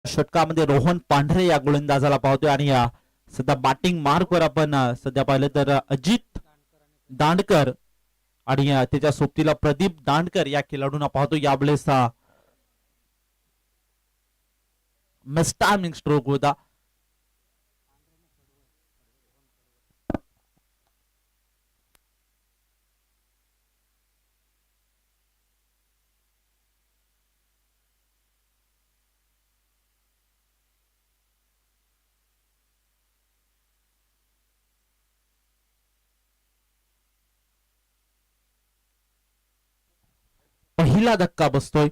षटकामध्ये रोहन पांढरे या गोलंदाजाला पाहतोय आणि सध्या बॅटिंग मार्कवर आपण सध्या पाहिलं तर अजित दांडकर आणि त्याच्या सोबतीला प्रदीप दांडकर या खेळाडूंना पाहतो. यावेळेस मिस्टायमिंग स्ट्रोक होता. पहिला धक्का बसतोय,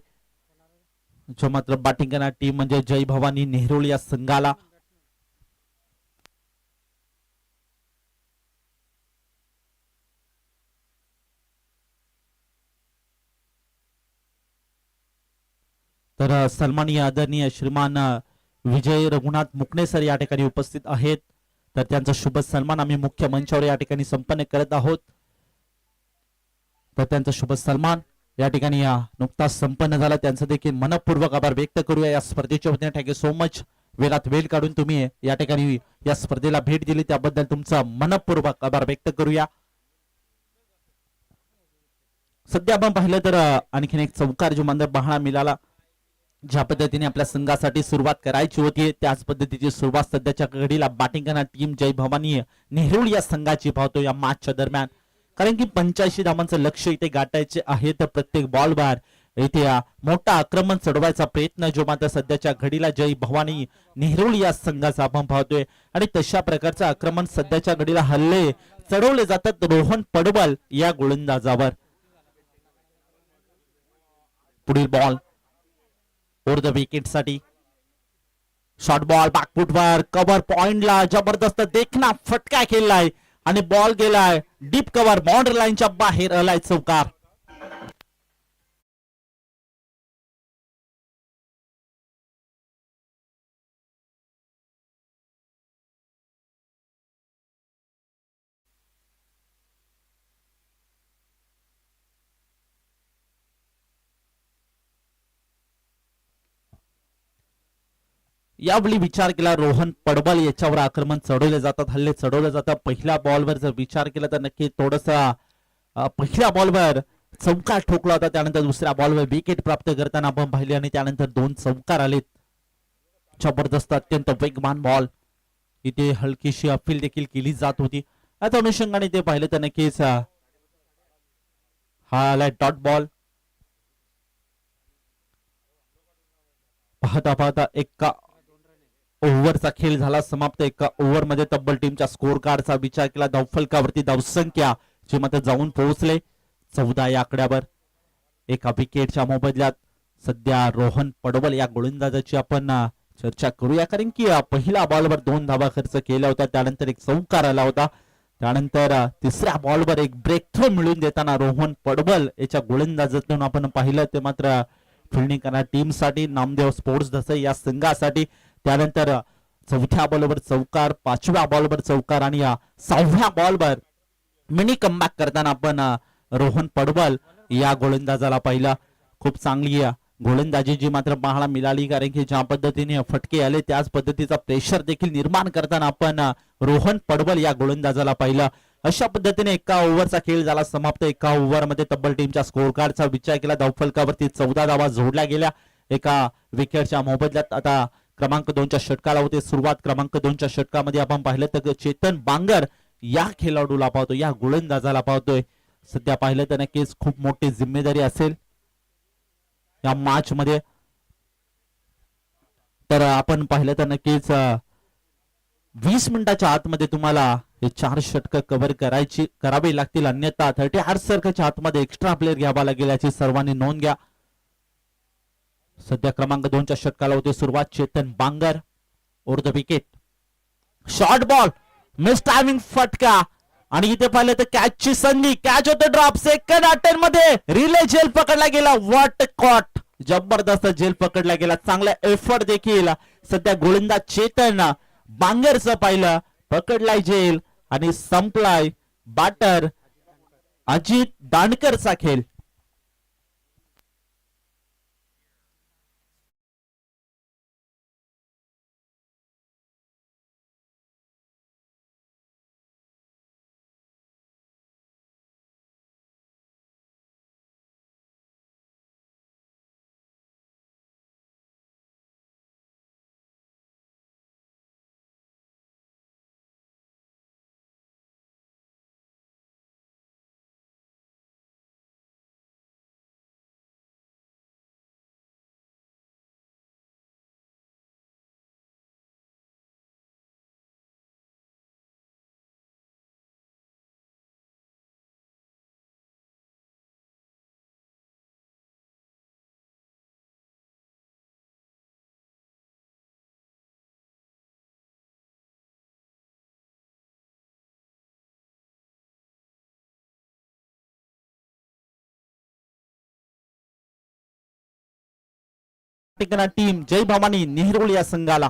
जो मात्र बॅटिंग करणारी टीम म्हणजे जय भवानी नेहरूळ या संघाला. तर सन्माननीय आदरणीय श्रीमान विजय रघुनाथ मुकणे सर या ठिकाणी उपस्थित आहेत. तर त्यांचा शुभ सन्मान आम्ही मुख्य मंचावर या ठिकाणी संपन्न करत आहोत. तर त्यांचा शुभ सन्मान या ठिकाणी नुकताच संपन्न झाला. त्यांचं देखील मनपूर्वक आभार व्यक्त करूया या स्पर्धेच्या वतीने. Thank you so much. वेळात वेळ काढून तुम्ही या ठिकाणी या स्पर्धेला भेट दिली त्याबद्दल तुमचा मनपूर्वक आभार व्यक्त करूया. सध्या आपण पाहिलं तर आणखीन एक चौकार जो मंदर पाहायला मिळाला. ज्या पद्धतीने आपल्या संघासाठी सुरुवात करायची होती त्याच पद्धतीची सुरुवात सध्याच्या घडीला बॅटिंग करणार टीम जय भवानी नेहरू या संघाची पाहतो या मॅचच्या दरम्यान. कारण की 85 धावांचं लक्ष इथे गाठायचे आहे. तर प्रत्येक बॉलवर इथे मोठा आक्रमण चढवायचा प्रयत्न जो मात्र सध्याच्या घडीला जय भवानी नेहरू या संघाचा आपण पाहतोय. आणि तशा प्रकारचं आक्रमण सध्याच्या घडीला हल्ले चढवले जातात रोहन पडवल या गोलंदाजावर. पुढील बॉल ओव्हर द विकेट साठी शॉर्ट बॉल बॅकफुटवर कव्हर पॉइंटला जबरदस्त देखना फटका खेळलाय आणि बॉल गेलाय डीप कव्हर बाउंड्री लाईनच्या बाहेर आलाय चौकार. यावेळी विचार केला रोहन पडवल याच्यावर आक्रमण चढवले जातात हल्ले चढवले जातात. पहिल्या बॉलवर जर विचार केला तर नक्की थोडसा पहिल्या बॉलवर चौकार ठोकला होता. त्यानंतर दुसऱ्या बॉलवर विकेट प्राप्त करताना आपण पाहिले आणि त्यानंतर 2 चौकार आलेत. जबरदस्त अत्यंत वेगवान बॉल. इथे हलकीशी अपील देखील केली जात होती. आता अनुषंगाने ते पाहिले तर नक्कीच हा आलाय डॉट बॉल. पाहता पाहता एका ओव्हरचा खेळ झाला समाप्त. एका ओव्हर मध्ये तब्बल टीमच्या स्कोर कार्डचा विचार केला धावफलकावरती धावसंख्या जे मात्र जाऊन पोहोचले 14 या आकड्यावर. एका विकेटच्या मोबदल्यात सध्या रोहन पडवल या गोलंदाजाची आपण चर्चा करूया. कारण की पहिल्या बॉलवर 2 धावा खर्च केल्या होत्या. त्यानंतर एक चौकार आला होता. त्यानंतर तिसऱ्या बॉलवर एक ब्रेक थ्रो मिळून देताना रोहन पडवल याच्या गोलंदाजातून आपण पाहिलं ते मात्र फिल्डिंग करणार टीम साठी नामदेव स्पोर्ट्स धसई या संघासाठी. त्यानंतर चौथ्या बॉलवर चौकार 5व्या बॉलवर चौकार आणि 6व्या बॉलवर मिनी कमबॅक करताना आपण रोहन पडवल या गोलंदाजाला पाहिलं. खूप चांगली गोलंदाजी जी मात्र पाहायला मिळाली. कारण की ज्या पद्धतीने फटके आले त्याच पद्धतीचा प्रेशर देखील निर्माण करताना आपण रोहन पडवल या गोलंदाजाला पाहिलं. अशा पद्धतीने एका ओव्हरचा खेळ झाला समाप्त. एका ओव्हर मध्ये तब्बल टीमच्या स्कोर कार्डचा विचार केला धावफलकावरती 14 धावा जोडल्या गेल्या एका विकेटच्या मोबदल्यात. आता क्रमांक 2च्या षटकाला होते सुरुवात. क्रमांक 2च्या षटकामध्ये आपण पाहिलं तर चेतन बांगर या खेळाडूला पाहतो या गोलंदाजाला पाहतोय. सध्या पाहिलं तर नक्कीच खूप मोठी जिम्मेदारी असेल या मॅच मध्ये. तर आपण पाहिलं तर नक्कीच 20 मिनिटाच्या आतमध्ये तुम्हाला हे 4 षटक कव्हर करावे लागतील. अन्यथा 38 सर्कलच्या आतमध्ये एक्स्ट्रा प्लेअर घ्यावा लागेल याची सर्वांनी नोंद घ्या. सध्या क्रमांक 2च्या षटकाला होते सुरुवात. Chetan Bangar over the wicket short ball miss timing फटका आणि इथे पाहिलं तर कॅचची संधी. कॅच होते ड्रॉप सेकंड अटेम्प्ट मध्ये रिले झेल पकडला गेला. व्हॉट कॉट जबरदस्त झेल पकडला गेला. चांगला एफर्ट देखील सध्या गोलंदाज चेतन बांगरचं पाहिलं. पकडलाय झेल आणि संपलाय बॅटर अजित दांडकरचा खेळ. ठिकाणी टीम जय भवानी नेहरू या संघाला.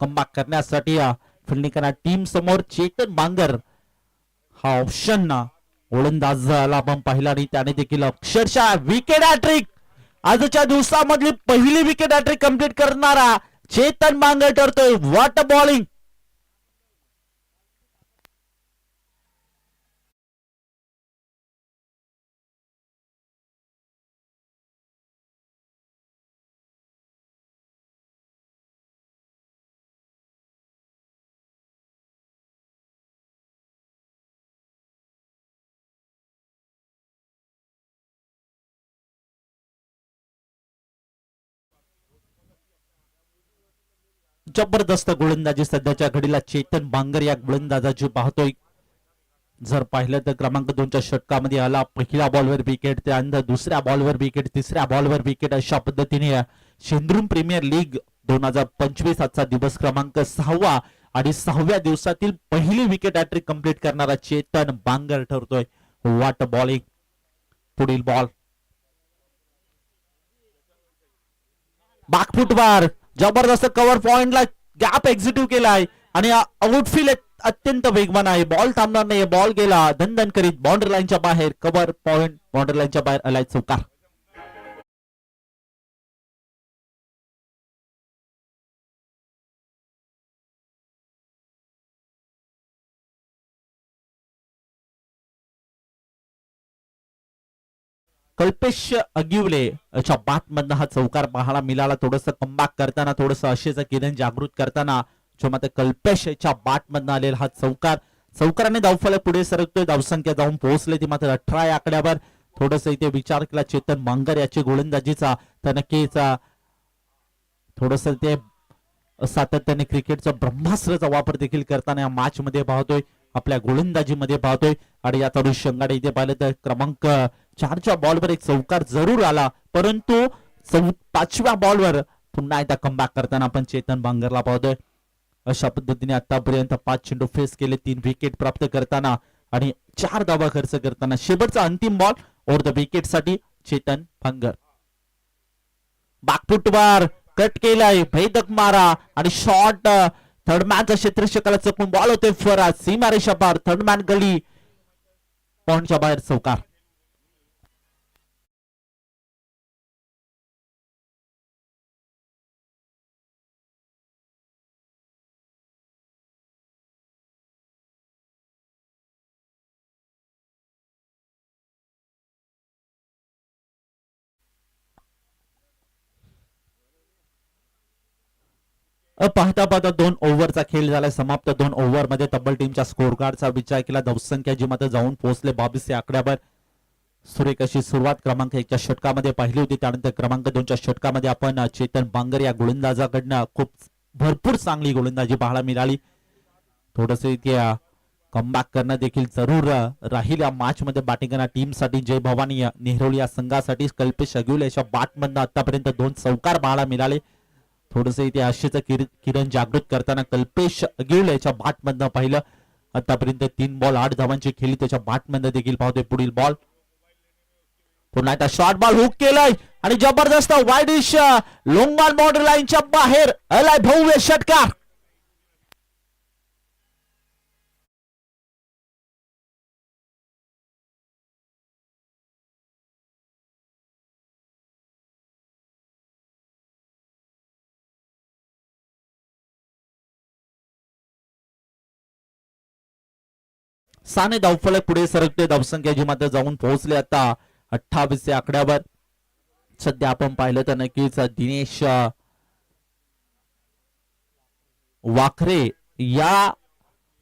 कमबॅक करण्यासाठी फिल्डिंग करणार टीम समोर चेतन बांगर हा ऑप्शन गोलंदाजाला आपण पाहिला आणि त्याने देखील अक्षरशः विकेट हॅट्रिक आजच्या दिवसामधली पहिली विकेट हॅट्रिक कंप्लीट करणारा चेतन बांगर ठरतोय. What a bowling. जबरदस्त गोलंदाजी सध्याच्या घडीला चेतन बांगर या गोलंदाजाची पाहतोय. जर पाहिलं तर क्रमांक 2च्या षटकामध्ये आला. पहिल्या बॉलवर विकेट, त्यानंतर दुसऱ्या बॉलवर विकेट, तिसऱ्या बॉलवर विकेट, अशा पद्धतीने शेंद्रून प्रीमियर लीग 2025 आजचा दिवस क्रमांक 6वा आणि 6व्या दिवसातील पहिली विकेट हॅट्रिक कंप्लीट करणारा चेतन बांगर ठरतोय. What bowling. पुढील बॉल बॅकफुटवर जबरदस्त कव्हर पॉइंटला गॅप एक्झिक्यूट केलाय आणि आउटफील्ड अत्यंत वेगवान आहे. बॉल थांबणार नाही. बॉल गेला धनधन करीत बाउंड्री लाईनच्या बाहेर. कव्हर पॉइंट बाउंड्री लाईनच्या बाहेर आलाय चौकार. कल्पेश अगिवले याच्या बॅट मधनं हा चौकार पाहायला मिळाला. थोडस कमबॅक करताना, थोडस अशेचं किरण जागृत करताना जो मात्र कल्पेश याच्या बॅट मधनं आलेला हा चौकार. चौकाराने धावफलक पुढे सरकतोय. धावसंख्या जाऊन पोहोचले ती मात्र 18 या आकड्यावर. थोडस इथे विचार केला चेतन बांगर याची गोलंदाजीचा तर नक्कीच थोडस ते सातत्याने क्रिकेटचा ब्रह्मास्त्राचा वापर देखील करताना या मॅच मध्ये पाहतोय, आपल्या गोलंदाजीमध्ये पाहतोय. आणि या तरुण संघाने इथे पाहिलं तर क्रमांक 4च्या बॉलवर एक चौकार जरूर आला, परंतु 5व्या बॉलवर पुन्हा एकदा कमबॅक करताना आपण चेतन बांगरला पाहतोय. अशा पद्धतीने आतापर्यंत 5 चेंडू फेस केले, 3 विकेट प्राप्त करताना आणि 4 धावा खर्च करताना शेवटचा अंतिम बॉल ओव्हर द विकेट साठी चेतन बांगर. बॅकफुटवर कट केलाय, भेदक मारा आणि शॉट थर्ड मॅनच्या क्षेत्ररक्षकाला चकून बॉल होते फरार सीमारेषा पार. थर्ड मॅन गली पॉइंटच्या बाहेर चौकार. पाहता पाहता 2 ओव्हरचा खेळ झालाय समाप्त. 2 ओव्हर मध्ये तब्बल टीमच्या स्कोर कार्डचा विचार केला. धावसंख्या जी मात्र जाऊन पोहोचले 22 या आकड्यावर. सुरेख अशी सुरुवात क्रमांक 1च्या षटकामध्ये पाहिली होती. त्यानंतर क्रमांक 2च्या षटकामध्ये आपण चेतन बांगर या गोलंदाजाकडनं खूप भरपूर चांगली गोलंदाजी पाहायला मिळाली. थोडस इथे कमबॅक करणं देखील जरूर राहील या मॅच मध्ये. बॅटिंग करणाऱ्या टीम साठी जय भवानी नेहरू या संघासाठी कल्पेश अगिवले याच्या बॅट मधनं आतापर्यंत 2 चौकार पाहायला मिळाले. थोडस इथे आशेचं किरण जागृत करताना कल्पेश अगिवले याच्या बॅट मधनं पाहिलं. आतापर्यंत 3 बॉल 8 धावांची खेळली, त्याच्या बॅट मधनं देखील पाहतोय. पुढील बॉल पुन्हा एकदा शॉर्ट बॉल हुक केलाय आणि जबरदस्त वाईडिश लॉंग बॉल बाउंड्री लाईनच्या बाहेर आलाय भव्य षटकार. साने धावफलक पुढे सरकते. धावसंख्या जी मात्र जाऊन पोहोचले आता 28 या आकड्यावर. सध्या आपण पाहिलं तर नक्कीच दिनेश वाखरे या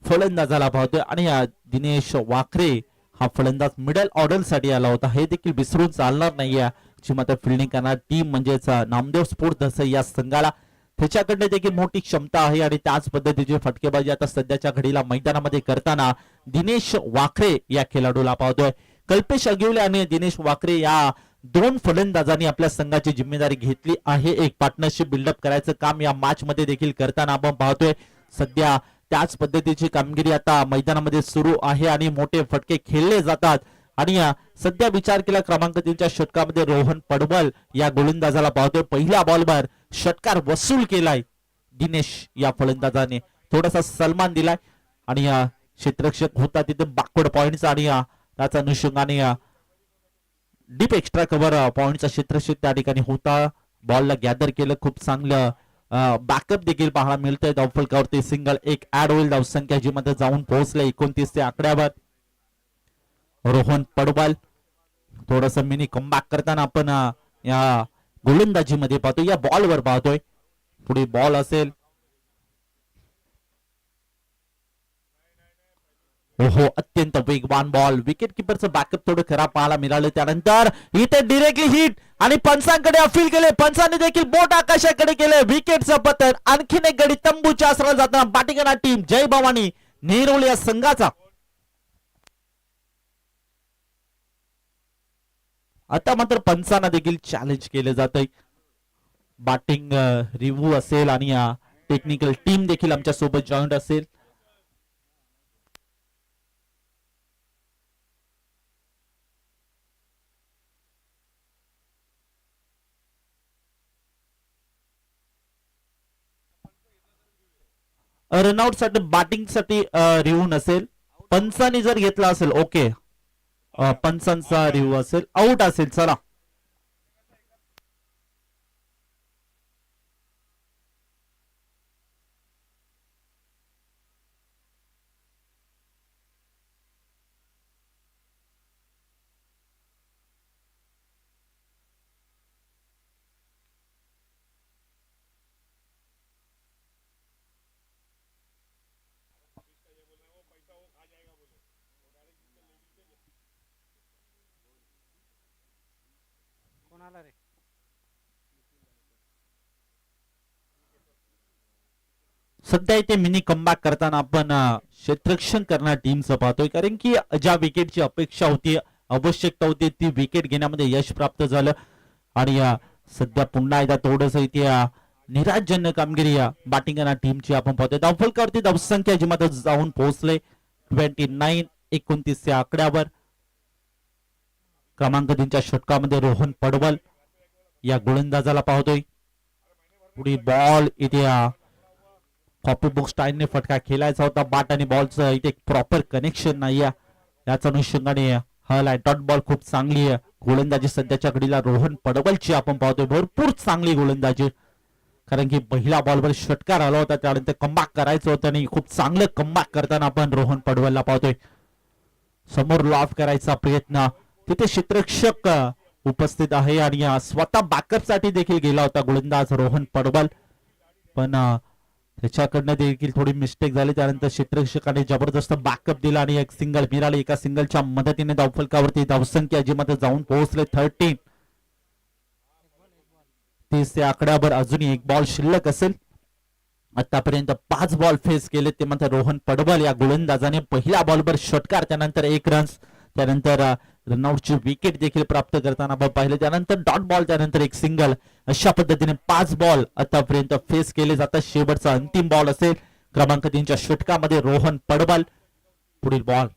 फलंदाजाला पाहतोय आणि दिनेश वाखरे हा फलंदाज मिडल ऑर्डर साठी आला होता, हे देखील विसरून चालणार नाहीये. जी मात्र फिल्डिंग करणार टीम म्हणजेच नामदेव स्पोर्ट दसई या संघाला त्याच्याकडे देखील मोठी क्षमता आहे आणि त्याच पद्धतीची फटकेबाजी आता सध्याच्या घडीला मैदानामध्ये करताना दिनेश वाखरे या खेळाडूला पाहतोय. कल्पेश अगिवले आणि दिनेश वाखरे या दोन फलंदाजांनी आपल्या संघाची जिम्मेदारी घेतली आहे. एक पार्टनरशिप बिल्डअप करायचं काम या मॅच मध्ये देखील करताना आपण पाहतोय. सध्या त्याच पद्धतीची कामगिरी आता मैदानामध्ये सुरू आहे आणि मोठे फटके खेळले जातात. आणि सध्या विचार केला क्रमांक 3च्या षटकामध्ये रोहन पडवल या गोलंदाजाला पाहतोय. पहिल्या बॉलवर षटकार वसूल केलाय दिनेश या फलंदाजाने, थोडासा सन्मान दिलाय आणि क्षेत्ररक्षक होता तिथे बॅकवर्ड पॉइंटचा आणि त्याच्या अनुषंगाने डीप एक्स्ट्रा कव्हर पॉइंटचा क्षेत्ररक्षक त्या ठिकाणी होता. बॉलला गॅदर केलं, खूप चांगलं बॅकअप देखील पाहायला मिळतंय. धावफलकावरती सिंगल एक ऍड होईल, धावसंख्या जी मध्ये जाऊन पोहोचले 29 च्या आकड्यावर. रोहन पडवल थोडस मिनी कमबॅक करताना आपण या गोलंदाजीमध्ये पाहतोय, या बॉलवर पाहतोय. पुढे बॉल असेल, ओहो अत्यंत वेगवान बॉल. विकेट किपरचं बॅकअप थोडं खराब पाहायला मिळालं. त्यानंतर इथे डिरेक्टली हिट आणि पंचांकडे अपील केले, पंचांनी देखील बोट आकाशाकडे केले. विकेटचं पतन, आणखीन एक गडी तंबूच्या आसरा जाताना बाटिंगना टीम जय भवानी नेरोली या संघाचा. आता मात्र पंचांना देखील चॅलेंज केले जात आहे. बॅटिंग रिव्ह्यू असेल आणि टेक्निकल टीम देखील आमच्या सोबत जॉईंट असेल. रनआउट साठी बॅटिंग साठी रिव्ह्यू नसेल, पंचांनी जर घेतला असेल ओके, पंचांचा रिव्ह्यू असेल, आउट असेल. चला सध्या इथे मिनी कमबॅक करताना आपण क्षेत्ररक्षण करणार टीमचं पाहतोय, कारण की ज्या विकेटची अपेक्षा होती, आवश्यकता होती, ती विकेट घेण्यामध्ये यश प्राप्त झालं. आणि सध्या पुन्हा एकदा थोडस इथे निराशजनक कामगिरी बॅटिंग करणार टीमची आपण पाहतोय. धावफलकावरती धावसंख्या जी मध्ये जाऊन पोहोचले 29 29 च्या आकड्यावर. क्रमांक 3च्या षटकामध्ये रोहन पडवल या गोलंदाजाला पाहतोय. पुढे बॉल इथे कॉपी बुक स्टाईलने फटका खेळायचा होता. बॅट आणि बॉलचं इथे प्रॉपर कनेक्शन नाही आहे, याच अनुषंगाने हल आहे. डॉट बॉल खूप चांगली आहे गोलंदाजी सध्याच्या घडीला रोहन पडवलची आपण पाहतोय. भरपूर चांगली गोलंदाजी, कारण की पहिल्या बॉलवर षटकार आला होता, त्यानंतर कमबॅक करायचं होतं आणि खूप चांगलं कमबॅक करताना आपण रोहन पडवलला पाहतोय. समोर लॉफ करायचा प्रयत्न, तिथे क्षेत्ररक्षक उपस्थित आहे आणि स्वतः बॅकअप साठी देखील गेला होता गोलंदाज रोहन पडवल, पण त्याच्याकडनं देखील थोडी मिस्टेक झाली. त्यानंतर क्षेत्ररक्षकाने जबरदस्त बॅकअप दिला आणि एक सिंगल मिळाली. एका सिंगलच्या मदतीने धावफलकावरती धावसंख्या जी मध्ये जाऊन पोहोचले 13. 30 या आकड्यावर अजूनही एक बॉल शिल्लक असेल. आतापर्यंत 5 बॉल फेस केले, ते मात्र रोहन पडवल या गोलंदाजाने पहिल्या बॉलवर षटकार, त्यानंतर 1 रन्स, त्यानंतर रनआउटची विकेट देखील प्राप्त करताना आपण पाहिले. त्यानंतर डॉट बॉल, त्यानंतर एक सिंगल, अशा पद्धतीने 5 बॉल आतापर्यंत फेस केले जातात. शेवटचा अंतिम बॉल असेल क्रमांक 3च्या षटकामध्ये रोहन पडवल. पुढील बॉल,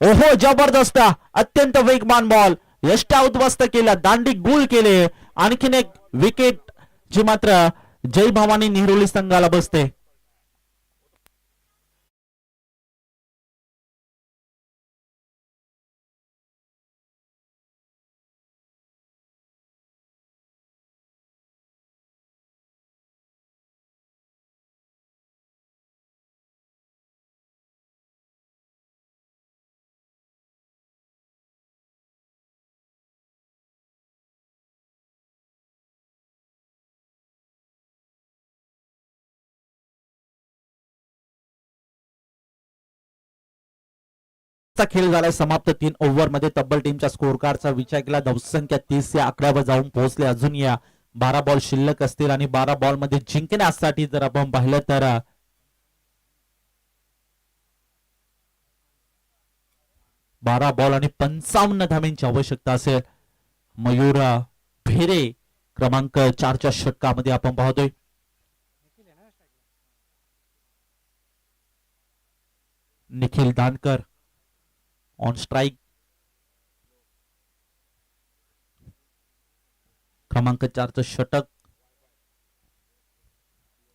ओहो जबरदस्त, अत्यंत वेगवान बॉल, यष्टा उद्ध्वस्त केला, दांडी गुल केले. आणखीन एक विकेट जी मात्र जय भवानी नेहरोली संघाला बसते. चा खेळ झालाय समाप्त 3 ओव्हर मध्ये तब्बल टीमच्या स्कोर कार्डचा विचार केला धावसंख्या 30 या आकड्यावर जाऊन पोहोचले. अजून या 12 बॉल शिल्लक असतील आणि 12 बॉल मध्ये जिंकण्यासाठी जर आपण पाहिलं तर 12 बॉल आणि 55 धाब्यांची आवश्यकता असेल. मयूर भेरे क्रमांक 4च्या षटकामध्ये आपण पाहतोय. निखिल दानकर ऑन स्ट्राईक क्रमांक 4चं षटक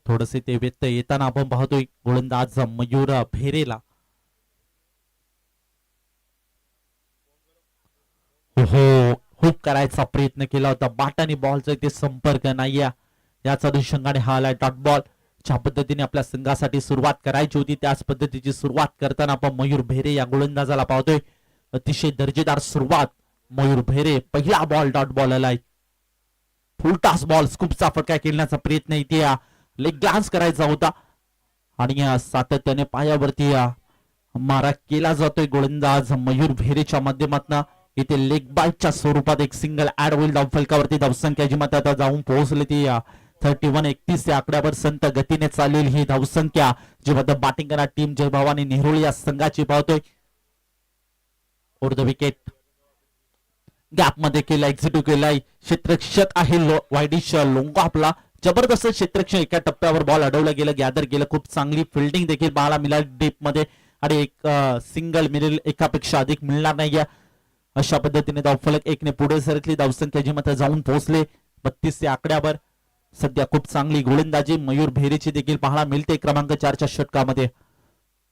थोडसे ते व्यत्यय येताना आपण पाहतोय गोलंदाज मयूर भेरेला. हो हुक करायचा प्रयत्न केला होता बाट आणि बॉलचा इथे संपर्क नाही. याच अनुषंगाने हा आलाय डॉट बॉल. ज्या पद्धतीने आपल्या संघासाठी सुरुवात करायची होती त्याच पद्धतीची सुरुवात करताना आपण मयूर भेरे या गोलंदाजाला पाहतोय. अतिशय दर्जेदार सुरुवात मयूर भेरे. पहिला बॉल डॉट बॉल आलाय. फुलटास बॉल स्कूपचा फटका खेळण्याचा प्रयत्न इथे लेग ग्लान्स करायचा होता आणि सातत्याने पायावरती मारा केला जातोय गोलंदाज मयूर भेरेच्या माध्यमातून. इथे लेग बाईटच्या स्वरूपात एक सिंगल ऍड होईल धावफलकावरती. धावसंख्या जी मात्र आता जाऊन पोहोचली ती 31-31 या आकड्यावर संत गतीने चाललेली ही धावसंख्या जी मात्र बॅटिंग करणारी टीम जय भवानी नेहरू या संघाची पाहतोय. ओर द विकेट गॅप मध्ये केला एक्झिक्यूट केलाय. क्षेत्ररक्षक आहे वायडिश लोंगो आपला. जबरदस्त क्षेत्ररक्षक एका टप्प्यावर बॉल अडवलं गेलं गॅदर केलं. खूप चांगली फिल्डिंग देखील पाहायला मिळाली डीप मध्ये आणि एक सिंगल मिळेल एकापेक्षा अधिक मिळणार नाही. अशा पद्धतीने धावफलक 1 ने पुढे सरकली. धावसंख्या जी मात्र जाऊन पोहोचले 32 या आकड्यावर. सध्या खूप चांगली गोलंदाजी मयूर भेरेची देखील पाहायला मिळते क्रमांक 4च्या षटकामध्ये.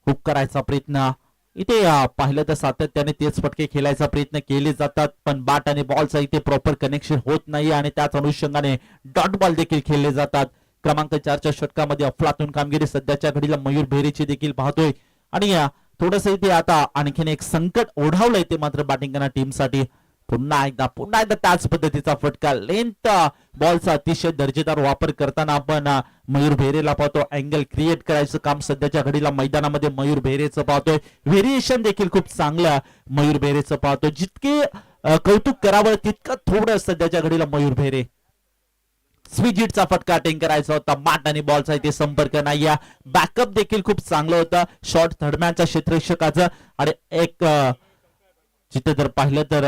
हुक करायचा प्रयत्न इथे पाहिलं तर सातत्याने तेच फटके खेळायचा प्रयत्न केले जातात पण बॅट आणि बॉलचा इथे प्रॉपर कनेक्शन होत नाही आणि त्याच अनुषंगाने डॉट बॉल देखील खेळले जातात. क्रमांक 4च्या षटकामध्ये अफलातून कामगिरी सध्याच्या घडीला मयूर भेरेची देखील पाहतोय आणि थोडस इथे आता आणखीन एक संकट ओढावलंय ते मात्र बॅटिंग करणाऱ्या टीमसाठी. पुन्हा एकदा त्याच पद्धतीचा फटका लेंथ बॉलचा अतिशय दर्जेदार वापर करताना आपण मयूर भेरेला पाहतो. अँगल क्रिएट करायचं काम सध्याच्या घडीला मैदानामध्ये मयूर भेरेचं पाहतोय. व्हेरिएशन देखील खूप चांगलं मयूर भेरेचं पाहतोय. जितके कौतुक करावं तितकं थोडं सध्याच्या घडीला मयूर भेरे. स्विजिटचा फटका अटेंड करायचा होता बॅट आणि बॉलचा इथे संपर्क नाही. बॅकअप देखील खूप चांगलं होतं शॉर्ट थर्डमॅनच्या क्षेत्ररक्षकाचं आणि एक जिथे जर पाहिलं तर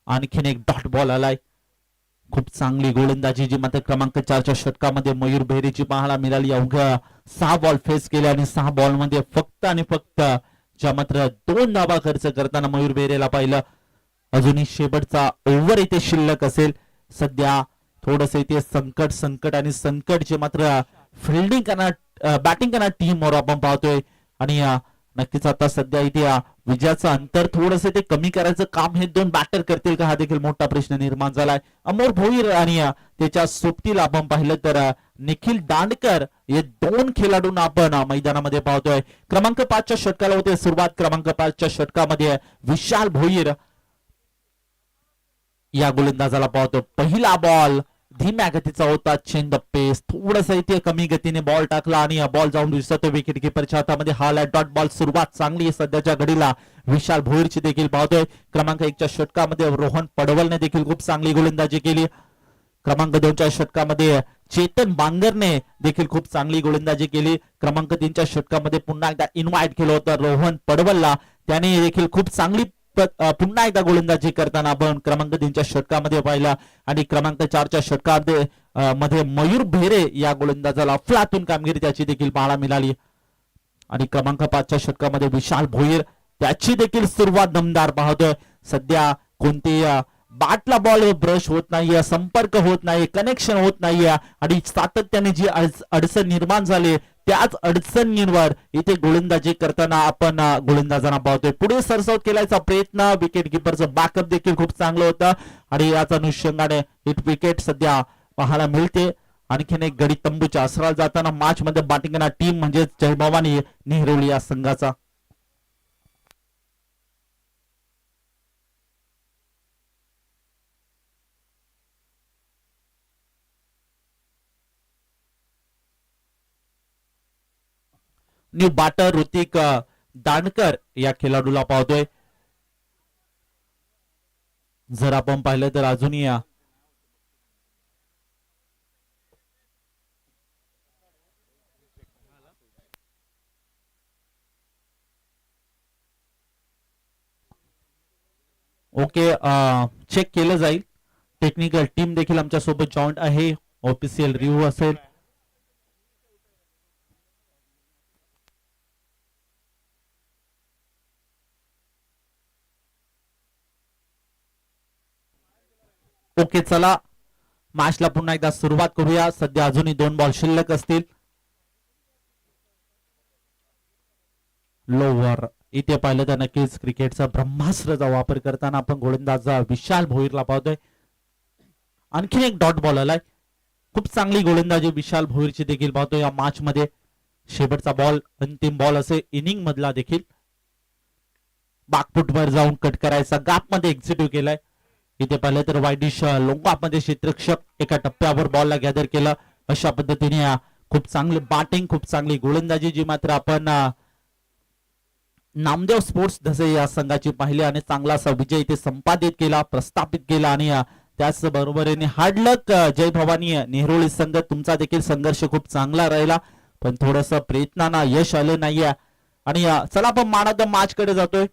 आणखीन एक डॉट बॉल आलाय. खूप चांगली गोलंदाजी जी मात्र क्रमांक 4च्या षटकामध्ये मयूर भेरेची पाहायला मिळाली. अवघ्या 6 बॉल फेस केले आणि 6 बॉल मध्ये फक्त आणि फक्त ज्या मात्र 2 धावा खर्च करताना मयूर भेरेला पाहिलं. अजूनही शेवटचा ओव्हर इथे शिल्लक असेल. सध्या थोडस इथे संकट आणि संकट जे मात्र फिल्डिंग करणार बॅटिंग करणार टीमवर आपण पाहतोय आणि नक्कीच आता सध्या इथे विजयाचं अंतर थोडस ते कमी करायचं काम हे 2 बॅटर करतील का हा देखील मोठा प्रश्न निर्माण झालाय. अमोर भोईर आणि त्याच्या सोबतीला आपण पाहिलं तर निखिल दांडकर हे 2 खेळाडूंना आपण मैदानामध्ये पाहतोय. क्रमांक 5च्या षटकाला होते सुरुवात. क्रमांक 5च्या षटकामध्ये विशाल भोईर या गोलंदाजाला पाहतो. पहिला बॉल धीम्या गतीचा होता. चेंज द पेस थोडस इथे कमी गतीने बॉल टाकला आणि बॉल जाऊन दिसतोय विकेट किपरच्या हातामध्ये. हा डॉट बॉल सुरुवात चांगली सध्याच्या घडीला विशाल भोईरची देखील पाहतोय. क्रमांक 1च्या षटकामध्ये रोहन पडवलने देखील खूप चांगली गोलंदाजी केली. क्रमांक 2च्या षटकामध्ये चेतन बांगरने देखील खूप चांगली गोलंदाजी केली. क्रमांक 3च्या षटकामध्ये पुन्हा एकदा इन्व्हाइट केलं होतं रोहन पडवलला. त्याने देखील खूप चांगली पुन्हा एकदा गोलंदाजी करताना आपण क्रमांक 3च्या षटकामध्ये पाहिला आणि क्रमांक 4च्या षटकामध्ये मयूर भेरे या गोलंदाजाला अफलातून कामगिरी त्याची देखील पाहायला मिळाली आणि क्रमांक 5च्या षटकामध्ये विशाल भोईर त्याची देखील सुरुवात दमदार पाहतोय. सध्या कोणती बॅटला बॉल ब्रश होत नाहीये, संपर्क होत नाही, कनेक्शन होत नाहीये आणि सातत्याने जी अडचण निर्माण झाली त्याच अडचणींवर इथे गोलंदाजी करताना आपण गोलंदाजांना पाहतोय. पुढे सरसावत केल्याचा प्रयत्न विकेट किपरचं बॅकअप देखील खूप चांगलं होतं आणि याच अनुषंगाने हिट विकेट सध्या पाहायला मिळते. आणखीन एक गडी तंबूच्या असराला जाताना मॅच मध्ये बॅटिंग करणारी टीम म्हणजे जय भवानी नेहरू या संघाचा. न्यू बॅटर ऋतिक दानकर या खेळाडूला पाहतोय. जर आपण पाहिलं तर अजूनही ओके चेक केलं जाईल. टेक्निकल टीम देखील आमच्या सोबत जॉईंट आहे. ऑफिशियल रिव्ह्यू असेल. ओके चला मॅचला पुन्हा एकदा सुरुवात करूया. सध्या अजूनही 2 बॉल शिल्लक असतील. लोवर इथे पाहिलं तर नक्कीच क्रिकेटचा ब्रह्मास्त्राचा वापर करताना आपण गोलंदाज विशाल भोईरला पाहतोय. आणखीन एक डॉट बॉल आलाय. खूप चांगली गोलंदाजी विशाल भोईरची देखील पाहतोय या मॅच मध्ये. शेवटचा बॉल अंतिम बॉल असे इनिंग मधला देखील बाकफुटवर जाऊन कट करायचा गॅप मध्ये एक्झिक्यूट केलाय. इथे पाहिलं तर वायडिश लोंगामध्ये क्षेत्ररक्षक एका टप्प्यावर बॉलला गॅदर केलं. अशा पद्धतीने खूप चांगली बॅटिंग खूप चांगली गोलंदाजी जी मात्र आपण नामदेव स्पोर्ट्स धसे या संघाची पाहिली आणि चांगला असा विजय इथे संपादित केला प्रस्थापित केला. आणि त्याच बरोबरीने हार्डलक जय भवानी नेहरोळी संघ तुमचा देखील संघर्ष खूप चांगला राहिला पण थोडस प्रयत्नांना यश आलं नाहीये. आणि चला आपण मॅन ऑफ द मॅच कडे जातोय.